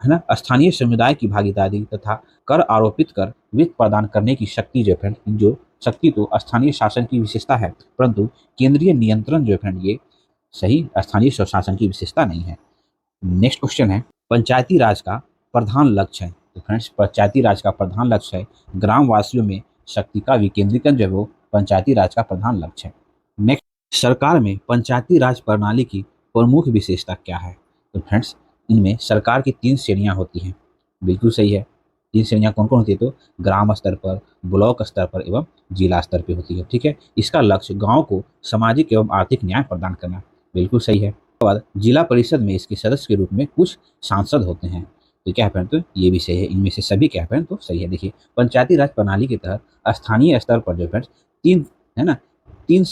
है ना, स्थानीय समुदाय की भागीदारी तथा कर आरोपित कर वित्त प्रदान करने की शक्ति जो शक्ति तो स्थानीय शासन की विशेषता है, परंतु केंद्रीय नियंत्रण जो फ्रेंड ये सही स्थानीय स्वशासन की विशेषता नहीं है। नेक्स्ट क्वेश्चन है, पंचायती राज का प्रधान लक्ष्य है। तो फ्रेंड्स पंचायती राज का प्रधान लक्ष्य है ग्राम वासियों में शक्ति का विकेंद्रीकरण, जो वो पंचायती राज का प्रधान लक्ष्य है। नेक्स्ट, सरकार में पंचायती राज प्रणाली की प्रमुख विशेषता क्या है। तो फ्रेंड्स इनमें सरकार की 3 श्रेणियां होती हैं। बिल्कुल सही है, 3 श्रेणियां कौन कौन होती है, तो ग्राम स्तर पर, ब्लॉक स्तर पर एवं जिला स्तर पर होती है। ठीक है, इसका लक्ष्य गाँव को सामाजिक एवं आर्थिक न्याय प्रदान करना। बिल्कुल सही है। बाद जिला परिषद में इसके सदस्य के रूप में कुछ सांसद होते हैं। तो क्या है, तो ये भी सही है। इनमें से सभी क्या है तो सही है। देखिए, पंचायती राज प्रणाली के तहत स्थानीय स्तर पर जो फ्रेंड्स 3 है ना 3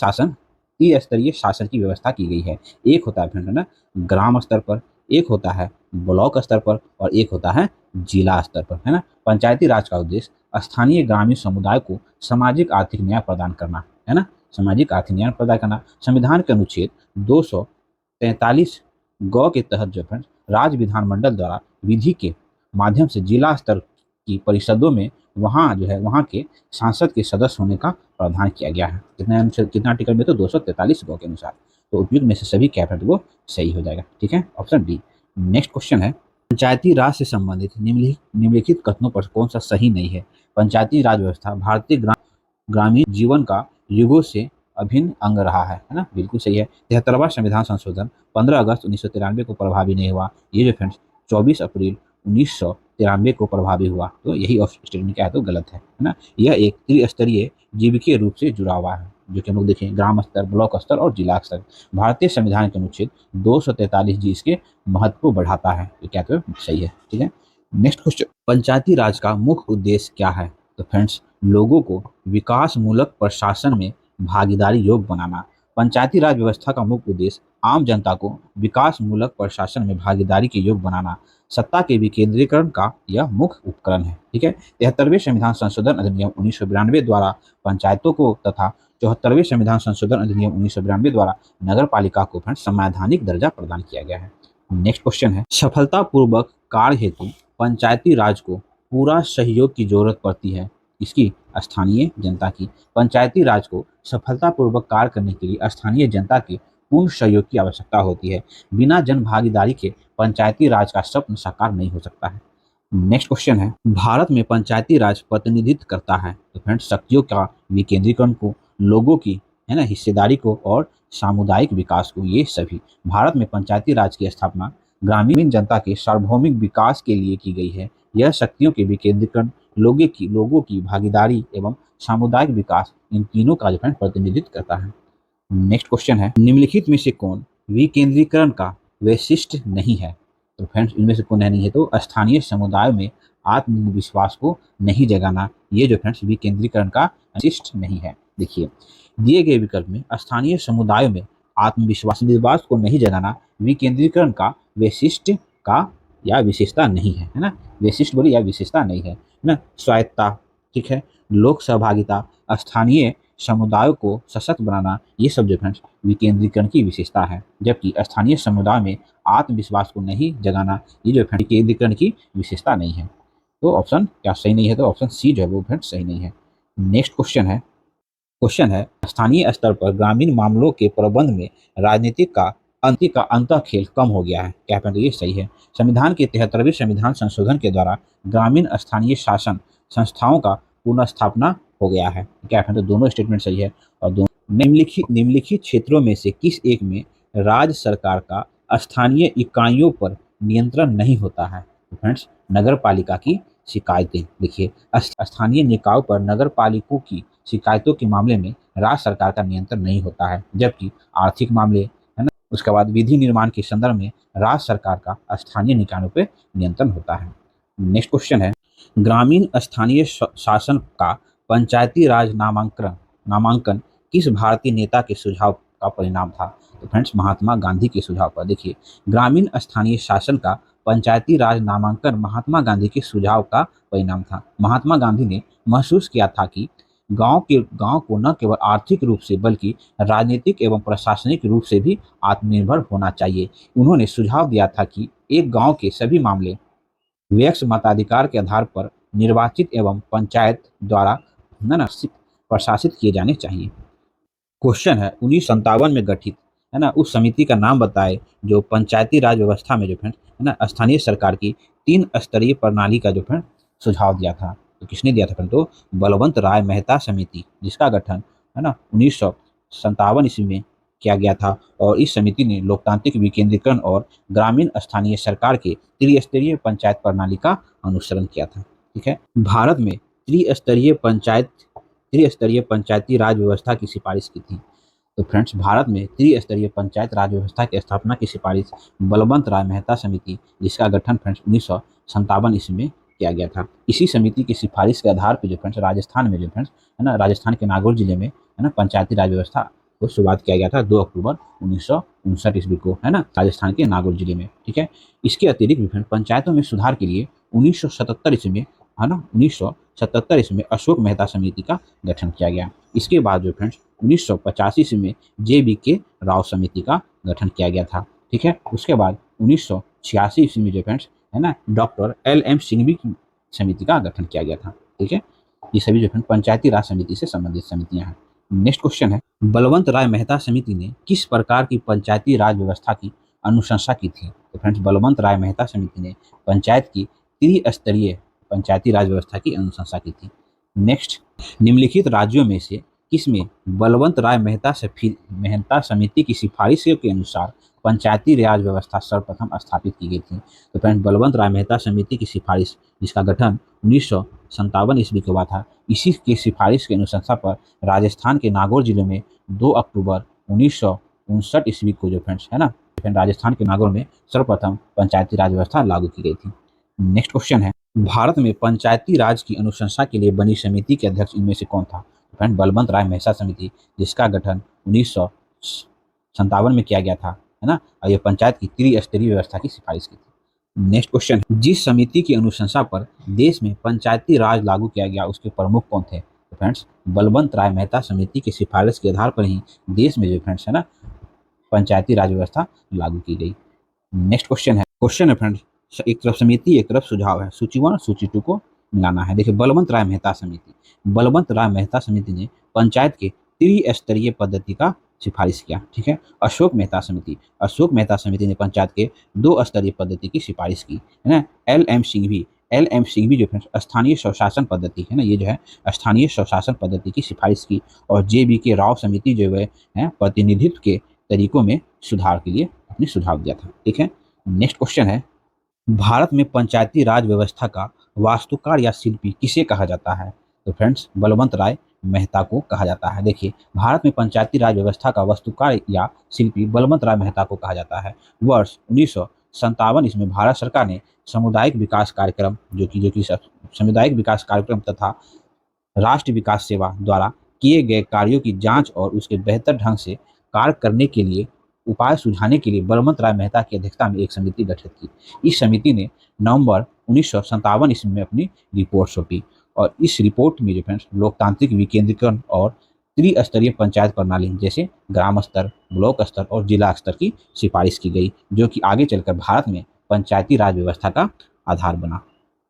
स्तरीय शासन की व्यवस्था की गई है। एक होता है फ्रेंड है ना ग्राम स्तर पर, एक होता है ब्लॉक स्तर पर और एक होता है जिला स्तर पर, है ना। पंचायती राज का उद्देश्य स्थानीय ग्रामीण समुदाय को सामाजिक आर्थिक न्याय प्रदान करना, है ना, सामाजिक आर्थिक न्याय प्रदान करना। संविधान के अनुच्छेद 243 ग के तहत जो फ्रेंड्स राज्य विधानमंडल द्वारा विधि के माध्यम से जिला स्तर की परिषदों में वहाँ के सांसद के सदस्य होने का प्रावधान किया गया है। कितना आर्टिकल में, तो 243 ग के अनुसार। तो उपयुक्त में से सभी क्या है वो सही हो जाएगा। ठीक है, ऑप्शन डी। नेक्स्ट क्वेश्चन है, पंचायती राज से संबंधित निम्नलिखित कथनों पर कौन सा सही नहीं है। पंचायती राज व्यवस्था भारतीय ग्रामीण जीवन का युगों से अभिन्न अंग रहा है ना। बिल्कुल सही है। 73वां संविधान संशोधन 15 अगस्त 1993 को प्रभावी नहीं हुआ। ये जो फ्रेंड्स 24 अप्रैल 1993 को प्रभावी हुआ। तो यही स्टेटमेंट क्या है तो गलत है ना। यह एक त्रिस्तरीय जीविकीय रूप से जुड़ा हुआ है, जो कि हम लोग देखें ग्राम स्तर, ब्लॉक स्तर और जिला स्तर। भारतीय संविधान के अनुच्छेद 243 जी इसके महत्व को बढ़ाता है। तो क्या तो सही है। ठीक है, नेक्स्ट क्वेश्चन, पंचायती राज का मुख्य उद्देश्य क्या है। तो फ्रेंड्स लोगों को विकासमूलक प्रशासन में भागीदारी योग बनाना। पंचायती राज व्यवस्था का मुख्य उद्देश्य आम जनता को विकासमूलक प्रशासन में भागीदारी के योग बनाना। सत्ता के विकेंद्रीकरण का यह मुख्य उपकरण है। ठीक है, 73वें संविधान संशोधन अधिनियम 1992 द्वारा पंचायतों को तथा 74वें संविधान संशोधन अधिनियम 1992 द्वारा नगर पालिका को संवैधानिक दर्जा प्रदान किया गया है। नेक्स्ट क्वेश्चन है, सफलतापूर्वक कार्य हेतु पंचायती राज को पूरा सहयोग की जरूरत पड़ती है। इसकी स्थानीय जनता की। पंचायती राज को सफलतापूर्वक कार्य करने के लिए स्थानीय जनता के पूर्ण सहयोग की आवश्यकता होती है। बिना जन भागीदारी के पंचायती राज का स्वप्न साकार नहीं हो सकता है। नेक्स्ट क्वेश्चन है, भारत में पंचायती राज प्रतिनिधित्व करता है। तो फ्रेंड्स शक्तियों का विकेंद्रीकरण को, लोगों की है ना हिस्सेदारी को और सामुदायिक विकास को। ये सभी भारत में पंचायती राज की स्थापना ग्रामीण जनता के सार्वभौमिक विकास के लिए की गई है। यह शक्तियों के विकेंद्रीकरण, लोगों की भागीदारी एवं सामुदायिक विकास, इन तीनों का जो है प्रतिनिधित्व करता है। नेक्स्ट क्वेश्चन है, निम्नलिखित में से कौन विकेंद्रीकरण का वैशिष्ट्य नहीं है। तो फ्रेंड्स इनमें से कौन नहीं है, तो स्थानीय समुदायों में आत्मविश्वास को नहीं जगाना, ये जो फ्रेंड्स विकेंद्रीकरण का विशिष्ट नहीं है। देखिए, दिए गए विकल्प में स्थानीय समुदायों में आत्मविश्वास विश्वास को नहीं जगाना विकेंद्रीकरण का वैशिष्ट का या विशेषता नहीं है, है ना। वैशिष्ट बोली या विशेषता नहीं है ना। स्वायत्तता, ठीक है, लोक सहभागिता, स्थानीय समुदायों को सशक्त बनाना, ये सब जो फ्रेंड्स विकेंद्रीकरण की विशेषता है। जबकि स्थानीय समुदाय में आत्मविश्वास को नहीं जगाना, ये जो फ्रेंड्स विकेंद्रीकरण की विशेषता नहीं है। तो ऑप्शन क्या सही नहीं है, तो ऑप्शन सी जो है वो फ्रेंड्स सही नहीं है। नेक्स्ट क्वेश्चन है स्थानीय स्तर पर ग्रामीण मामलों के प्रबंध में राजनीतिक का अंतःखेल कम हो गया है। क्या तो ये सही है। संविधान के 73वें संविधान संशोधन के द्वारा ग्रामीण स्थानीय शासन संस्थाओं का पुनर्स्थापना हो गया है। क्या तो दोनों स्टेटमेंट सही है। और दोनों निम्नलिखित क्षेत्रों में से किस एक में राज्य सरकार का स्थानीय इकाइयों पर नियंत्रण नहीं होता है। तो फ्रेंड्स नगर पालिका की शिकायतें। देखिए, स्थानीय निकायों पर नगर पालिकों की शिकायतों के मामले में राज्य सरकार का नियंत्रण नहीं होता है, जबकि आर्थिक मामले, है ना, उसके बाद विधि निर्माण के संदर्भ में राज्य सरकार का स्थानीय निकायों पर नियंत्रण होता है। नेक्स्ट क्वेश्चन है ग्रामीण स्थानीय शासन का पंचायती राज नामांकन किस भारतीय नेता के सुझाव का परिणाम था। तो फ्रेंड्स महात्मा गांधी के सुझाव पर। देखिए, ग्रामीण स्थानीय शासन का पंचायती राज नामांकन महात्मा गांधी के सुझाव का परिणाम था। महात्मा गांधी ने महसूस किया था कि गांव को न केवल आर्थिक रूप से बल्कि राजनीतिक एवं प्रशासनिक रूप से भी आत्मनिर्भर होना चाहिए। उन्होंने सुझाव दिया था कि एक गांव के सभी मामले व्यक्ति मताधिकार के आधार पर निर्वाचित एवं पंचायत द्वारा प्रशासित किए जाने चाहिए। क्वेश्चन है 1957 में गठित, है ना, उस समिति का नाम बताए जो पंचायती राज व्यवस्था में जो फ्रेंड, है ना, स्थानीय सरकार की 3 स्तरीय प्रणाली का जो फ्रेंड सुझाव दिया था। तो किसने दिया था फ्रेंड, तो बलवंत राय मेहता समिति, जिसका गठन, है ना, 1957 ईस्वी में किया गया था। और इस समिति ने लोकतांत्रिक विकेंद्रीकरण और ग्रामीण स्थानीय सरकार के त्रिस्तरीय पंचायत प्रणाली का अनुसरण किया था। ठीक है, भारत में त्रिस्तरीय पंचायती राज व्यवस्था की सिफारिश की थी। तो फ्रेंड्स भारत में त्रिस्तरीय पंचायत राज व्यवस्था की स्थापना की सिफारिश बलवंत राय मेहता समिति, जिसका गठन फ्रेंड्स 1957 ईस्वी में किया गया था। इसी समिति की सिफारिश के आधार पर जो फ्रेंड्स राजस्थान में जो फ्रेंड्स, है ना, राजस्थान के नागौर जिले में, है ना, पंचायती राज व्यवस्था को शुरुआत किया गया था 2 अक्टूबर 1959 ईस्वी को, है ना, राजस्थान के नागौर जिले में। ठीक है, इसके अतिरिक्त भी फ्रेंड पंचायतों में सुधार के लिए 1977 ईस्वी में, है ना, 1977 ईस्वी में अशोक मेहता समिति का गठन किया गया। इसके बाद जो फ्रेंड्स 1985 ईस्वी में JBK राव समिति का गठन किया गया था। ठीक है, उसके बाद 1986 ईस्वी में जो फ्रेंड्स, है ना, डॉक्टर LM सिंघवी की समिति का गठन किया गया था। ठीक है, ये सभी जो फ्रेंड पंचायती राज समिति से संबंधित समितियां हैं। नेक्स्ट क्वेश्चन है बलवंत राय मेहता समिति ने किस प्रकार की पंचायती राज व्यवस्था की अनुशंसा की थी। तो फ्रेंड्स बलवंत राय मेहता समिति ने पंचायत की त्रिस्तरीय पंचायती राज व्यवस्था की अनुशंसा की थी। नेक्स्ट, निम्नलिखित राज्यों में से किसमें बलवंत राय मेहता समिति की सिफारिशों के अनुसार पंचायती राज व्यवस्था सर्वप्रथम स्थापित की गई थी। तो फ्रेंड्स बलवंत राय मेहता समिति की सिफारिश, जिसका गठन 1957 ईस्वी के बाद था, इसी की सिफारिश के अनुशंसा पर राजस्थान के नागौर जिले में 2 अक्टूबर 1959 ईस्वी को जो फ्रेंड्स, है ना, राजस्थान के नागौर में सर्वप्रथम पंचायती राज व्यवस्था लागू की गई थी। नेक्स्ट क्वेश्चन है भारत में पंचायती राज की अनुशंसा के लिए बनी समिति के अध्यक्ष इनमें से कौन था। फ्रेंड बलवंत राय मेहता समिति, जिसका गठन 1957 में किया गया था, है ना, और यह पंचायत की त्रिस्तरीय व्यवस्था की सिफारिश की थी। नेक्स्ट क्वेश्चन है जिस समिति की अनुशंसा पर देश में पंचायती राज लागू किया गया उसके प्रमुख कौन थे। तो फ्रेंड्स बलवंत राय मेहता समिति की सिफारिश के आधार पर ही देश में जो फ्रेंड्स, है ना, पंचायती राज व्यवस्था लागू की गई। नेक्स्ट क्वेश्चन है फ्रेंड्स, एक तरफ समिति एक तरफ सुझाव है, सूची 1 सूची 2 को मिलाना है। देखिए बलवंत राय मेहता समिति ने पंचायत के त्रिस्तरीय पद्धति का सिफारिश किया। ठीक है, अशोक मेहता समिति ने पंचायत के 2 स्तरीय पद्धति की सिफारिश की, है ना। LM सिंघवी जो स्थानीय स्वशासन पद्धति, है ना, ये जो है स्थानीय स्वशासन पद्धति की सिफारिश की। और JBK राव समिति जो है प्रतिनिधित्व के तरीकों में सुधार के लिए अपने सुझाव दिया था। ठीक है, नेक्स्ट क्वेश्चन है भारत में पंचायती राज व्यवस्था का वास्तुकार या शिल्पी किसे कहा जाता है। तो फ्रेंड्स बलवंत राय मेहता को कहा जाता है। देखिए भारत में पंचायती राज व्यवस्था का वास्तुकार या शिल्पी बलवंत राय मेहता को कहा जाता है। वर्ष 1957 ईस्वी में भारत सरकार ने सामुदायिक विकास कार्यक्रम जो कि सामुदायिक विकास कार्यक्रम तथा राष्ट्रीय विकास सेवा द्वारा किए गए कार्यों की जांच और उसके बेहतर ढंग से कार्य करने के लिए उपाय सुझाने के लिए बलवंत राय मेहता की अध्यक्षता में एक समिति गठित की। इस समिति ने नवंबर 1957 ईस्वी में अपनी रिपोर्ट सौंपी और इस रिपोर्ट में जो फ्रेंड्स लोकतांत्रिक विकेंद्रीकरण और त्रिस्तरीय पंचायत प्रणाली जैसे ग्राम स्तर, ब्लॉक स्तर और जिला स्तर की सिफारिश की गई, जो कि आगे चलकर भारत में पंचायती राज व्यवस्था का आधार बना।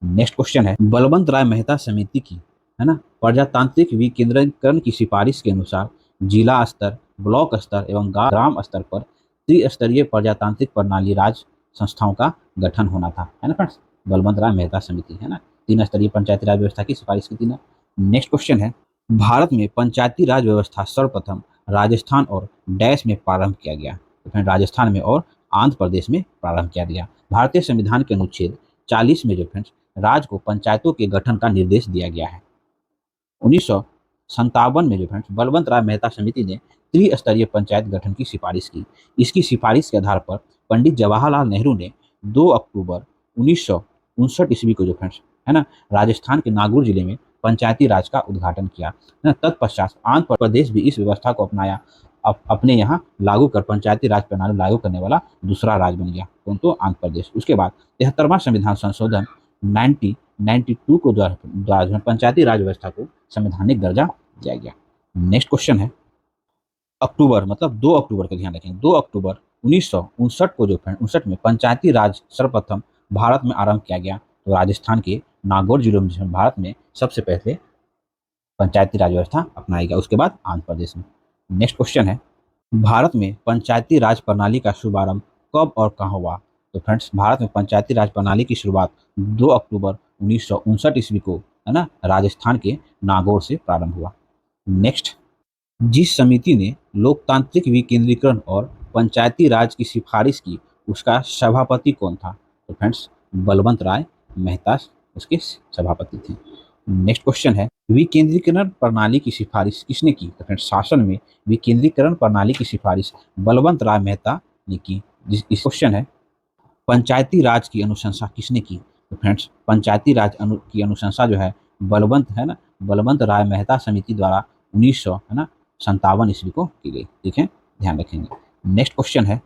नेक्स्ट क्वेश्चन है, बलवंत राय मेहता समिति की प्रजातांत्रिक विकेंद्रीकरण की सिफारिश के अनुसार जिला स्तर, ब्लॉक स्तर एवं ग्राम स्तर पर त्रिस्तरीय प्रजातांत्रिक प्रणाली राज संस्थाओं का गठन होना था, है ना फ्रेंड्स। बलवंत राय मेहता समिति, है ना, 3 स्तरीय पंचायती राज व्यवस्था की सिफारिश की थी ना। नेक्स्ट क्वेश्चन है, भारत में पंचायती राज व्यवस्था सर्वप्रथम राजस्थान और डैश में प्रारंभ किया गया, तो फिर राजस्थान में और आंध्र प्रदेश में प्रारंभ किया गया। भारतीय संविधान के अनुच्छेद 40 में जो फ्रेंड्स राज्य को पंचायतों के गठन का निर्देश दिया गया है। 1957 में जो फ्रेंड्स बलवंत राय मेहता समिति ने त्रिस्तरीय पंचायत गठन की सिफारिश की। इसकी सिफारिश के आधार पर पंडित जवाहरलाल नेहरू ने 2 अक्टूबर 1959 ईस्वी को जो फ्रेंड्स, है ना, राजस्थान के नागौर जिले में पंचायती राज का उद्घाटन किया, है ना। तत्पश्चात आंध्र प्रदेश भी इस व्यवस्था को अपनाया, अपने यहाँ लागू कर पंचायती राज प्रणाली लागू करने वाला दूसरा राज्य बन गया, कौन तो आंध्र प्रदेश। उसके बाद 73वां संविधान संशोधन 1992 को द्वारा पंचायती राज व्यवस्था को संवैधानिक दर्जा दिया गया। नेक्स्ट क्वेश्चन है, अक्टूबर मतलब 2 अक्टूबर का ध्यान रखें, 2 अक्टूबर 1959 को जो 59 में पंचायती राज सर्वप्रथम भारत में आरंभ किया गया। तो राजस्थान के नागौर जिले में भारत में सबसे पहले पंचायती राज व्यवस्था अपनाई गया, उसके बाद आंध्र प्रदेश में। नेक्स्ट क्वेश्चन है, भारत में पंचायती राज प्रणाली का शुभारंभ कब और कहाँ हुआ। तो फ्रेंड्स भारत में पंचायती राज प्रणाली की शुरुआत 2 अक्टूबर 1959 ईस्वी को, है ना, राजस्थान के नागौर से प्रारंभ हुआ। नेक्स्ट, जिस समिति ने लोकतांत्रिक विकेंद्रीकरण और पंचायती राज की सिफारिश की उसका सभापति कौन था। तो फ्रेंड्स बलवंत राय मेहता उसके सभापति थे। नेक्स्ट क्वेश्चन है, विकेंद्रीकरण प्रणाली की सिफारिश किसने की। तो फ्रेंड्स शासन में विकेंद्रीकरण प्रणाली की सिफारिश बलवंत राय मेहता ने की। इस क्वेश्चन है, पंचायती राज की अनुशंसा किसने की। तो फ्रेंड्स पंचायती राज की अनुशंसा जो है बलवंत राय मेहता समिति द्वारा 1957 ईस्वी को की गई, ठीक है, ध्यान रखेंगे। नेक्स्ट क्वेश्चन है,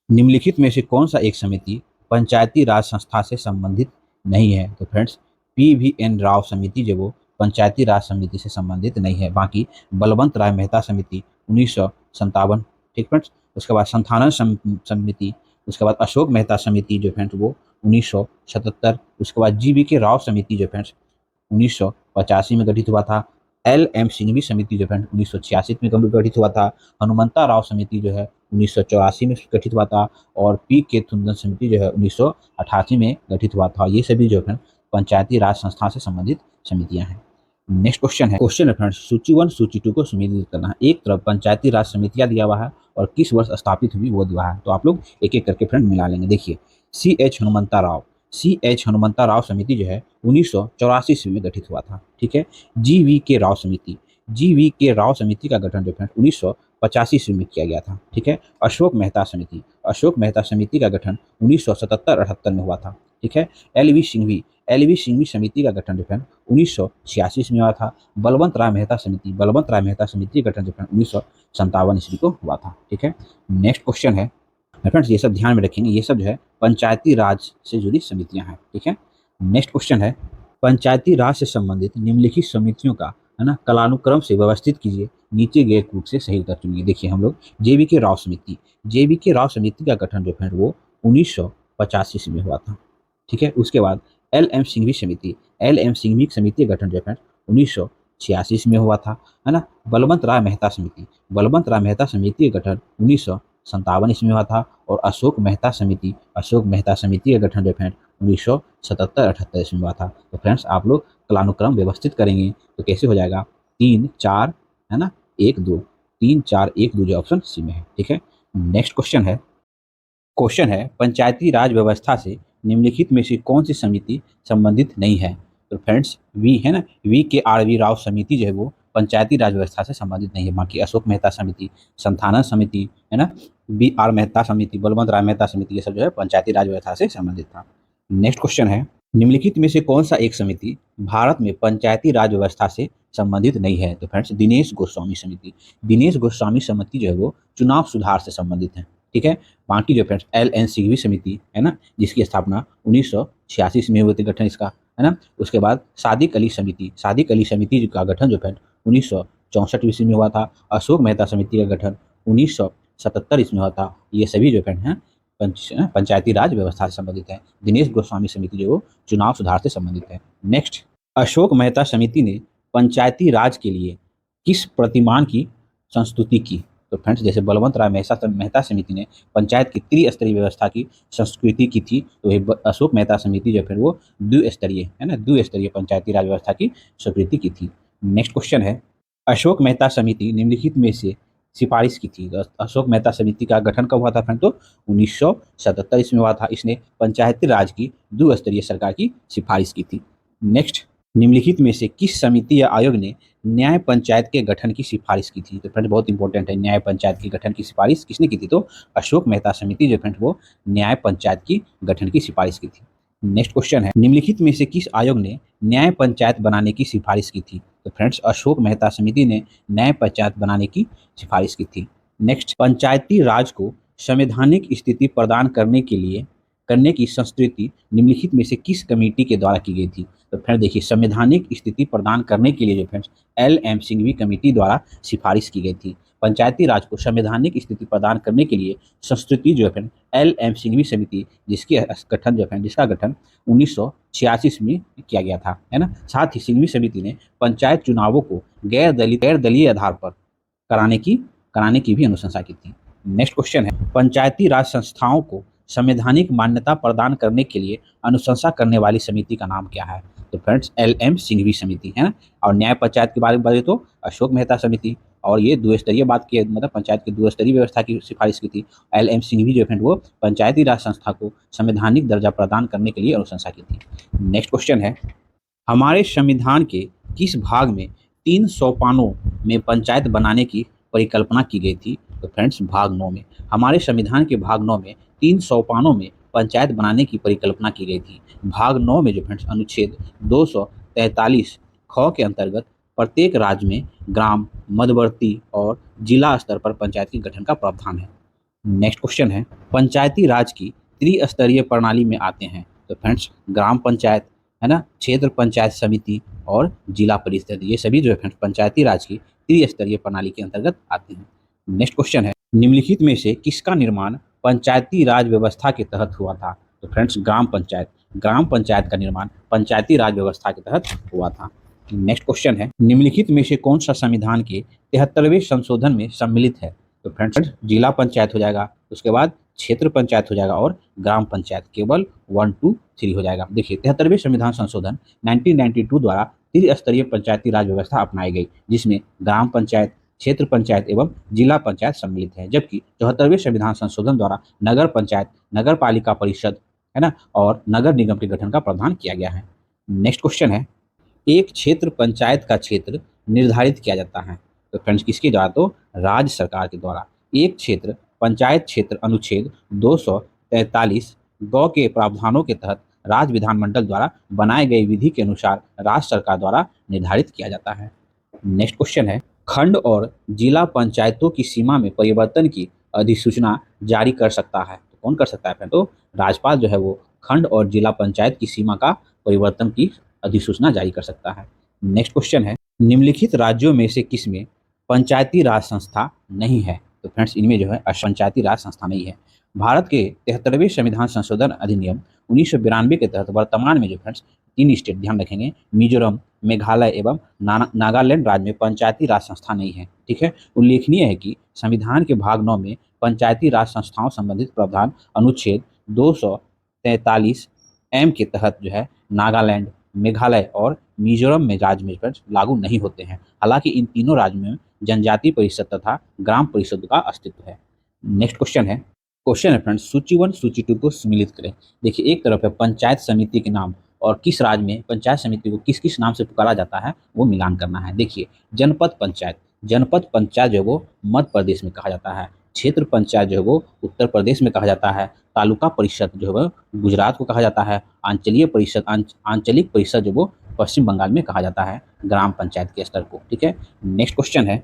निम्नलिखित में से कौन सा एक समिति पंचायती राज संस्था से संबंधित नहीं है। तो फ्रेंड्स PVN राव समिति जो वो पंचायती राज समिति से संबंधित नहीं है, बाकी बलवंत राय मेहता समिति 1957, ठीक फ्रेंड्स। उसके बाद संथानन समिति, उसके बाद अशोक मेहता समिति जो फ्रेंड्स वो 1977, उसके बाद GVK राव समिति जो फ्रेंड्स 1985 में गठित हुआ था। LM सिंघवी समिति जो फ्रेंड्स 1986 में गठित हुआ था। हनुमंता राव समिति जो है 1984 में गठित हुआ था और PK थुंदन समिति जो है 1988 में गठित हुआ था। ये सभी जो है पंचायती राज संस्था से संबंधित समितियां हैं। नेक्स्ट क्वेश्चन है फ्रेंड्स, सूची 1 सूची 2 को सुनिश्चित करना है। एक तरफ पंचायती राज समितियां दिया हुआ है और किस वर्ष स्थापित हुई वो दिया है, तो आप लोग एक एक करके फ्रेंड मिला लेंगे। देखिए CH हनुमंता राव समिति जो है 1984 ईस्वी में गठित हुआ था, ठीक है। GVK राव समिति का गठन जो है 1985 ईस्वी में किया गया था, ठीक है। अशोक मेहता समिति का गठन 1977-78 में हुआ था, ठीक है। LV सिंघवी समिति का गठन जो है 1986 में हुआ था। बलवंत राय मेहता समिति का गठन जो है 1957 ईस्वी को हुआ था, ठीक है। नेक्स्ट क्वेश्चन है फ्रेंड्स, ये सब ध्यान में रखेंगे, ये सब जो है पंचायती राज से जुड़ी समितियां हैं, ठीक है। नेक्स्ट क्वेश्चन है, पंचायती राज से संबंधित निम्नलिखित समितियों का, है ना, कालानुक्रम से व्यवस्थित कीजिए, नीचे गए रूप से सही उत्तर चुनिए। देखिए हम लोग JVK राव समिति का गठन जो है वो 1985 ईस्वी में हुआ था, ठीक है। उसके बाद LM सिंघवी समिति का गठन जो है 1986 में हुआ था, है ना। बलवंत राय मेहता समिति का गठन 1957 ईस्वी में हुआ था और अशोक मेहता समिति का गठन जो है 1977-78 ईस्वी में हुआ था। तो फ्रेंड्स आप लोग कालानुक्रम व्यवस्थित करेंगे तो कैसे हो जाएगा, 3 4, है ना, 1 2, 3 4 1 2 जो ऑप्शन सी में है, ठीक है। नेक्स्ट क्वेश्चन है पंचायती राज व्यवस्था से निम्नलिखित में से कौन सी समिति संबंधित नहीं है। तो फ्रेंड्स वी, है ना, VKRV राव समिति जो है वो पंचायती राज व्यवस्था से संबंधित नहीं है, बाकी अशोक मेहता समिति, संथानन समिति, है ना, बी आर मेहता समिति, बलवंत राय मेहता समिति, ये सब जो है पंचायती राज व्यवस्था से संबंधित था। नेक्स्ट क्वेश्चन है, निम्नलिखित में से कौन सा एक समिति भारत में पंचायती राज व्यवस्था से संबंधित नहीं है? तो फ्रेंड्स दिनेश गोस्वामी समिति। दिनेश गोस्वामी समिति जो है वो चुनाव सुधार से संबंधित है। ठीक है, बाकी जो फ्रेंड्स एल एन सिंघवी समिति है ना, जिसकी स्थापना 1986 में हुई थी, गठन इसका है ना। उसके बाद सादिक अली समिति, सादिक अली समिति का गठन जो फ्रेंड 1964 ईस्वी में हुआ था। अशोक मेहता समिति का गठन 1977 ईस्वी में हुआ था। ये सभी जो फ्रेंड हैं पंचायती राज व्यवस्था से संबंधित है। दिनेश गोस्वामी समिति जो चुनाव सुधार से संबंधित है। नेक्स्ट, अशोक मेहता समिति ने पंचायती राज के लिए किस प्रतिमान की संस्तुति की? तो फ्रेंड्स जैसे बलवंत राय मेहता समिति ने पंचायत की त्रिस्तरीय व्यवस्था की संस्कृति की थी, तो ये अशोक मेहता समिति जो फिर वो द्विस्तरीय है ना, द्विस्तरीय पंचायती राज व्यवस्था की स्वीकृति की थी। नेक्स्ट क्वेश्चन है, अशोक मेहता समिति निम्नलिखित में से सिफारिश की थी। अशोक मेहता समिति का गठन कब हुआ था फ्रेंड? तो 1977 ईस्वी में हुआ था। इसने पंचायती राज की द्विस्तरीय सरकार की सिफारिश की थी। नेक्स्ट, निम्नलिखित में से किस समिति या आयोग ने न्याय पंचायत के गठन की सिफारिश की थी? तो फ्रेंड बहुत इंपॉर्टेंट है, न्याय पंचायत के गठन की सिफारिश किसने की थी? तो अशोक मेहता समिति जो फ्रेंड वो न्याय पंचायत की गठन की सिफारिश की थी। नेक्स्ट क्वेश्चन है, निम्नलिखित में से किस आयोग ने न्याय पंचायत बनाने की सिफारिश की थी? तो फ्रेंड्स अशोक मेहता समिति ने न्याय पंचायत बनाने की सिफारिश की थी। नेक्स्ट, पंचायती राज को संवैधानिक स्थिति प्रदान करने की संस्तुति निम्नलिखित में से किस कमेटी के द्वारा की गई थी? तो फ्रेंड देखिए, संवैधानिक स्थिति प्रदान करने के लिए जो friends L M Singhvi committee द्वारा सिफारिश की गई थी। पंचायती राज को संवैधानिक स्थिति प्रदान करने के लिए संस्तुति जो है एल एम सिंघवी समिति, जिसका गठन 1986 में किया गया था, है ना। साथ ही सिंघवी समिति ने पंचायत चुनावों को गैर दलीय आधार पर कराने की भी अनुशंसा की थी। नेक्स्ट क्वेश्चन है, पंचायती राज संस्थाओं को संवैधानिक मान्यता प्रदान करने के लिए अनुशंसा करने वाली समिति का नाम क्या है? तो फ्रेंड्स एल एम सिंघवी समिति है ना। और न्याय पंचायत के बारे में बात तो अशोक मेहता समिति, और ये द्विस्तरीय बात की, मतलब पंचायत की द्विस्तरीय व्यवस्था की सिफारिश की थी। एल एम सिंघवी जो है वो पंचायती राज संस्था को संवैधानिक दर्जा प्रदान करने के लिए अनुशंसा की थी। नेक्स्ट क्वेश्चन है, हमारे संविधान के किस भाग में 3 सोपानों में पंचायत बनाने की परिकल्पना की गई थी? तो फ्रेंड्स भाग 9 में, हमारे संविधान के भाग 9 में 3 सोपानों में पंचायत बनाने की परिकल्पना की गई थी। भाग 9 में जो फ्रेंड्स अनुच्छेद 243 ख के अंतर्गत प्रत्येक राज्य में ग्राम, मध्यवर्ती और जिला स्तर पर पंचायत के गठन का प्रावधान है। नेक्स्ट क्वेश्चन है, पंचायती राज की त्रिस्तरीय प्रणाली में आते हैं। तो फ्रेंड्स ग्राम पंचायत है ना, क्षेत्र पंचायत समिति और जिला परिषद, ये सभी जो है फ्रेंड्स पंचायती राज की त्रिस्तरीय प्रणाली के अंतर्गत आते हैं। नेक्स्ट क्वेश्चन है, निम्नलिखित में से किसका निर्माण पंचायती राज व्यवस्था के तहत हुआ था? तो फ्रेंड्स ग्राम पंचायत का निर्माण पंचायती राज व्यवस्था के तहत हुआ था। नेक्स्ट क्वेश्चन है, निम्नलिखित में से कौन सा संविधान के 73वें संशोधन में सम्मिलित है? तो फ्रेंड्स जिला पंचायत हो जाएगा, उसके बाद क्षेत्र पंचायत हो जाएगा और ग्राम पंचायत केवल 1, 2, 3 हो जाएगा। देखिए 73वें संविधान संशोधन 1992 द्वारा त्रिस्तरीय पंचायती राज व्यवस्था अपनाई गई, जिसमें ग्राम पंचायत, क्षेत्र पंचायत एवं जिला पंचायत सम्मिलित है। जबकि 74वें संविधान संशोधन द्वारा नगर पंचायत, नगर पालिका परिषद है ना और नगर निगम के गठन का प्रावधान किया गया है। नेक्स्ट क्वेश्चन है, एक क्षेत्र पंचायत का क्षेत्र निर्धारित किया जाता है। तो फ्रेंड्स किसके द्वारा? तो राज्य सरकार के द्वारा। एक क्षेत्र पंचायत क्षेत्र अनुच्छेद 243 ग के प्रावधानों के तहत राज्य विधानमंडल द्वारा बनाए गए विधि के अनुसार राज्य सरकार द्वारा निर्धारित किया जाता है। नेक्स्ट क्वेश्चन है, खंड और जिला पंचायतों की सीमा में परिवर्तन की अधिसूचना जारी कर सकता है। तो कौन कर सकता है? तो राज्यपाल जो है वो खंड और जिला पंचायत की सीमा का परिवर्तन की अधिसूचना जारी कर सकता है। नेक्स्ट क्वेश्चन है, निम्नलिखित राज्यों में से किसमें पंचायती राज संस्था नहीं है? तो फ्रेंड्स इनमें जो है पंचायती राज संस्था नहीं है। भारत के 73वें संविधान संशोधन अधिनियम 1992 के तहत वर्तमान में जो फ्रेंड्स 3 स्टेट, ध्यान रखेंगे, मिजोरम, मेघालय एवं नागालैंड राज्य में पंचायती राज संस्था नहीं है। ठीक है, उल्लेखनीय है कि संविधान के भाग 9 में पंचायती राज संस्थाओं संबंधित प्रावधान अनुच्छेद 243 एम के तहत जो है नागालैंड, मेघालय और मिजोरम में राज्य में लागू नहीं होते हैं। हालांकि इन तीनों राज्यों में जनजातीय परिषद तथा ग्राम परिषद का अस्तित्व है। नेक्स्ट क्वेश्चन है फ्रेंड्स, सूची 1 सूची 2 को सम्मिलित करें। देखिए एक तरफ है पंचायत समिति के नाम और किस राज्य में पंचायत समिति को किस किस नाम से पुकारा जाता है वो मिलान करना है। देखिए जनपद पंचायत जो है वो मध्य प्रदेश में कहा जाता है। क्षेत्र पंचायत जो है वो उत्तर प्रदेश में कहा जाता है, तालुका परिषद जो है वो गुजरात को कहा जाता है, आंचलिक परिषद जो वो पश्चिम बंगाल में कहा जाता है, ग्राम पंचायत के स्तर को। ठीक है, नेक्स्ट क्वेश्चन है,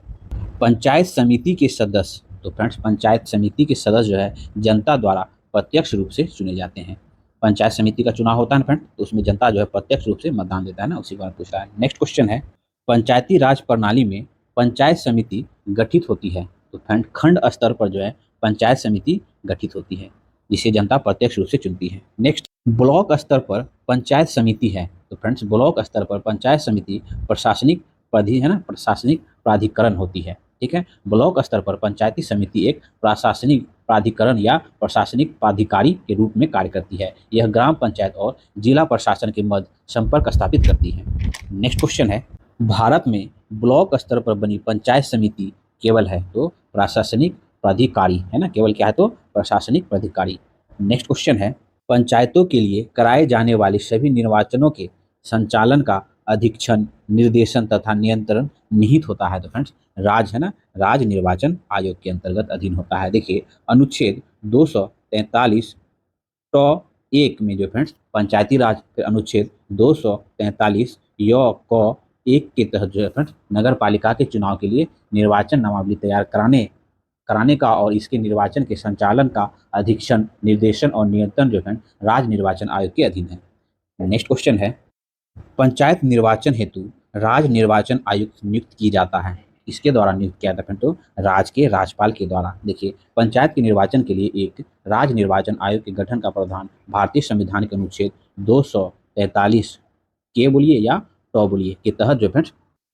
पंचायत समिति के सदस्य, तो फ्रेंड्स पंचायत समिति के सदस्य जो है जनता द्वारा प्रत्यक्ष रूप से चुने जाते हैं। पंचायत समिति का चुनाव होता है ना फ्रेंड, तो उसमें जनता जो है प्रत्यक्ष रूप से मतदान देता है ना, उसी बारे में पूछ रहा है। नेक्स्ट क्वेश्चन है, पंचायती राज प्रणाली में पंचायत समिति गठित होती है, तो फ्रेंड खंड स्तर पर जो है पंचायत समिति गठित होती है, जिसे जनता प्रत्यक्ष रूप से चुनती है। नेक्स्ट, ब्लॉक स्तर पर पंचायत समिति है, तो फ्रेंड्स ब्लॉक स्तर पर पंचायत समिति प्रशासनिक प्रशासनिक प्राधिकरण होती है। ठीक है, ब्लॉक स्तर पर पंचायती समिति एक प्रशासनिक प्राधिकरण या प्रशासनिक प्राधिकारी के रूप में कार्य करती है। यह ग्राम पंचायत और जिला प्रशासन के मध्य संपर्क स्थापित करती है। नेक्स्ट क्वेश्चन है, भारत में ब्लॉक स्तर पर बनी पंचायत समिति केवल है, तो प्रशासनिक प्राधिकारी है ना, केवल क्या है, तो प्रशासनिक प्राधिकारी। नेक्स्ट क्वेश्चन है, पंचायतों के लिए कराए जाने वाले सभी निर्वाचनों के संचालन का अधीक्षण, निर्देशन तथा नियंत्रण निहित होता है, तो फ्रेंड्स राज्य निर्वाचन आयोग के अंतर्गत अधीन होता है। देखिए अनुच्छेद 243 टॉ 1 में जो फ्रेंड्स पंचायती राज के अनुच्छेद 243 क 1 के तहत जो है फ्रेंड्स नगर पालिका के चुनाव के लिए निर्वाचन नामावली तैयार कराने का और इसके निर्वाचन के संचालन का अधीक्षण, निर्देशन और नियंत्रण जो है राज्य निर्वाचन आयोग के अधीन है। नेक्स्ट क्वेश्चन है, पंचायत निर्वाचन हेतु राज्य निर्वाचन आयुक्त नियुक्त की जाता है, इसके द्वारा नियुक्त किया जाता है, तो राज्य के राज्यपाल के द्वारा। देखिए पंचायत के निर्वाचन के लिए एक राज्य निर्वाचन आयोग के गठन का प्रावधान भारतीय संविधान के अनुच्छेद 243 के बोलिए या टॉ बोलिए के तहत जो फ्रेंड्स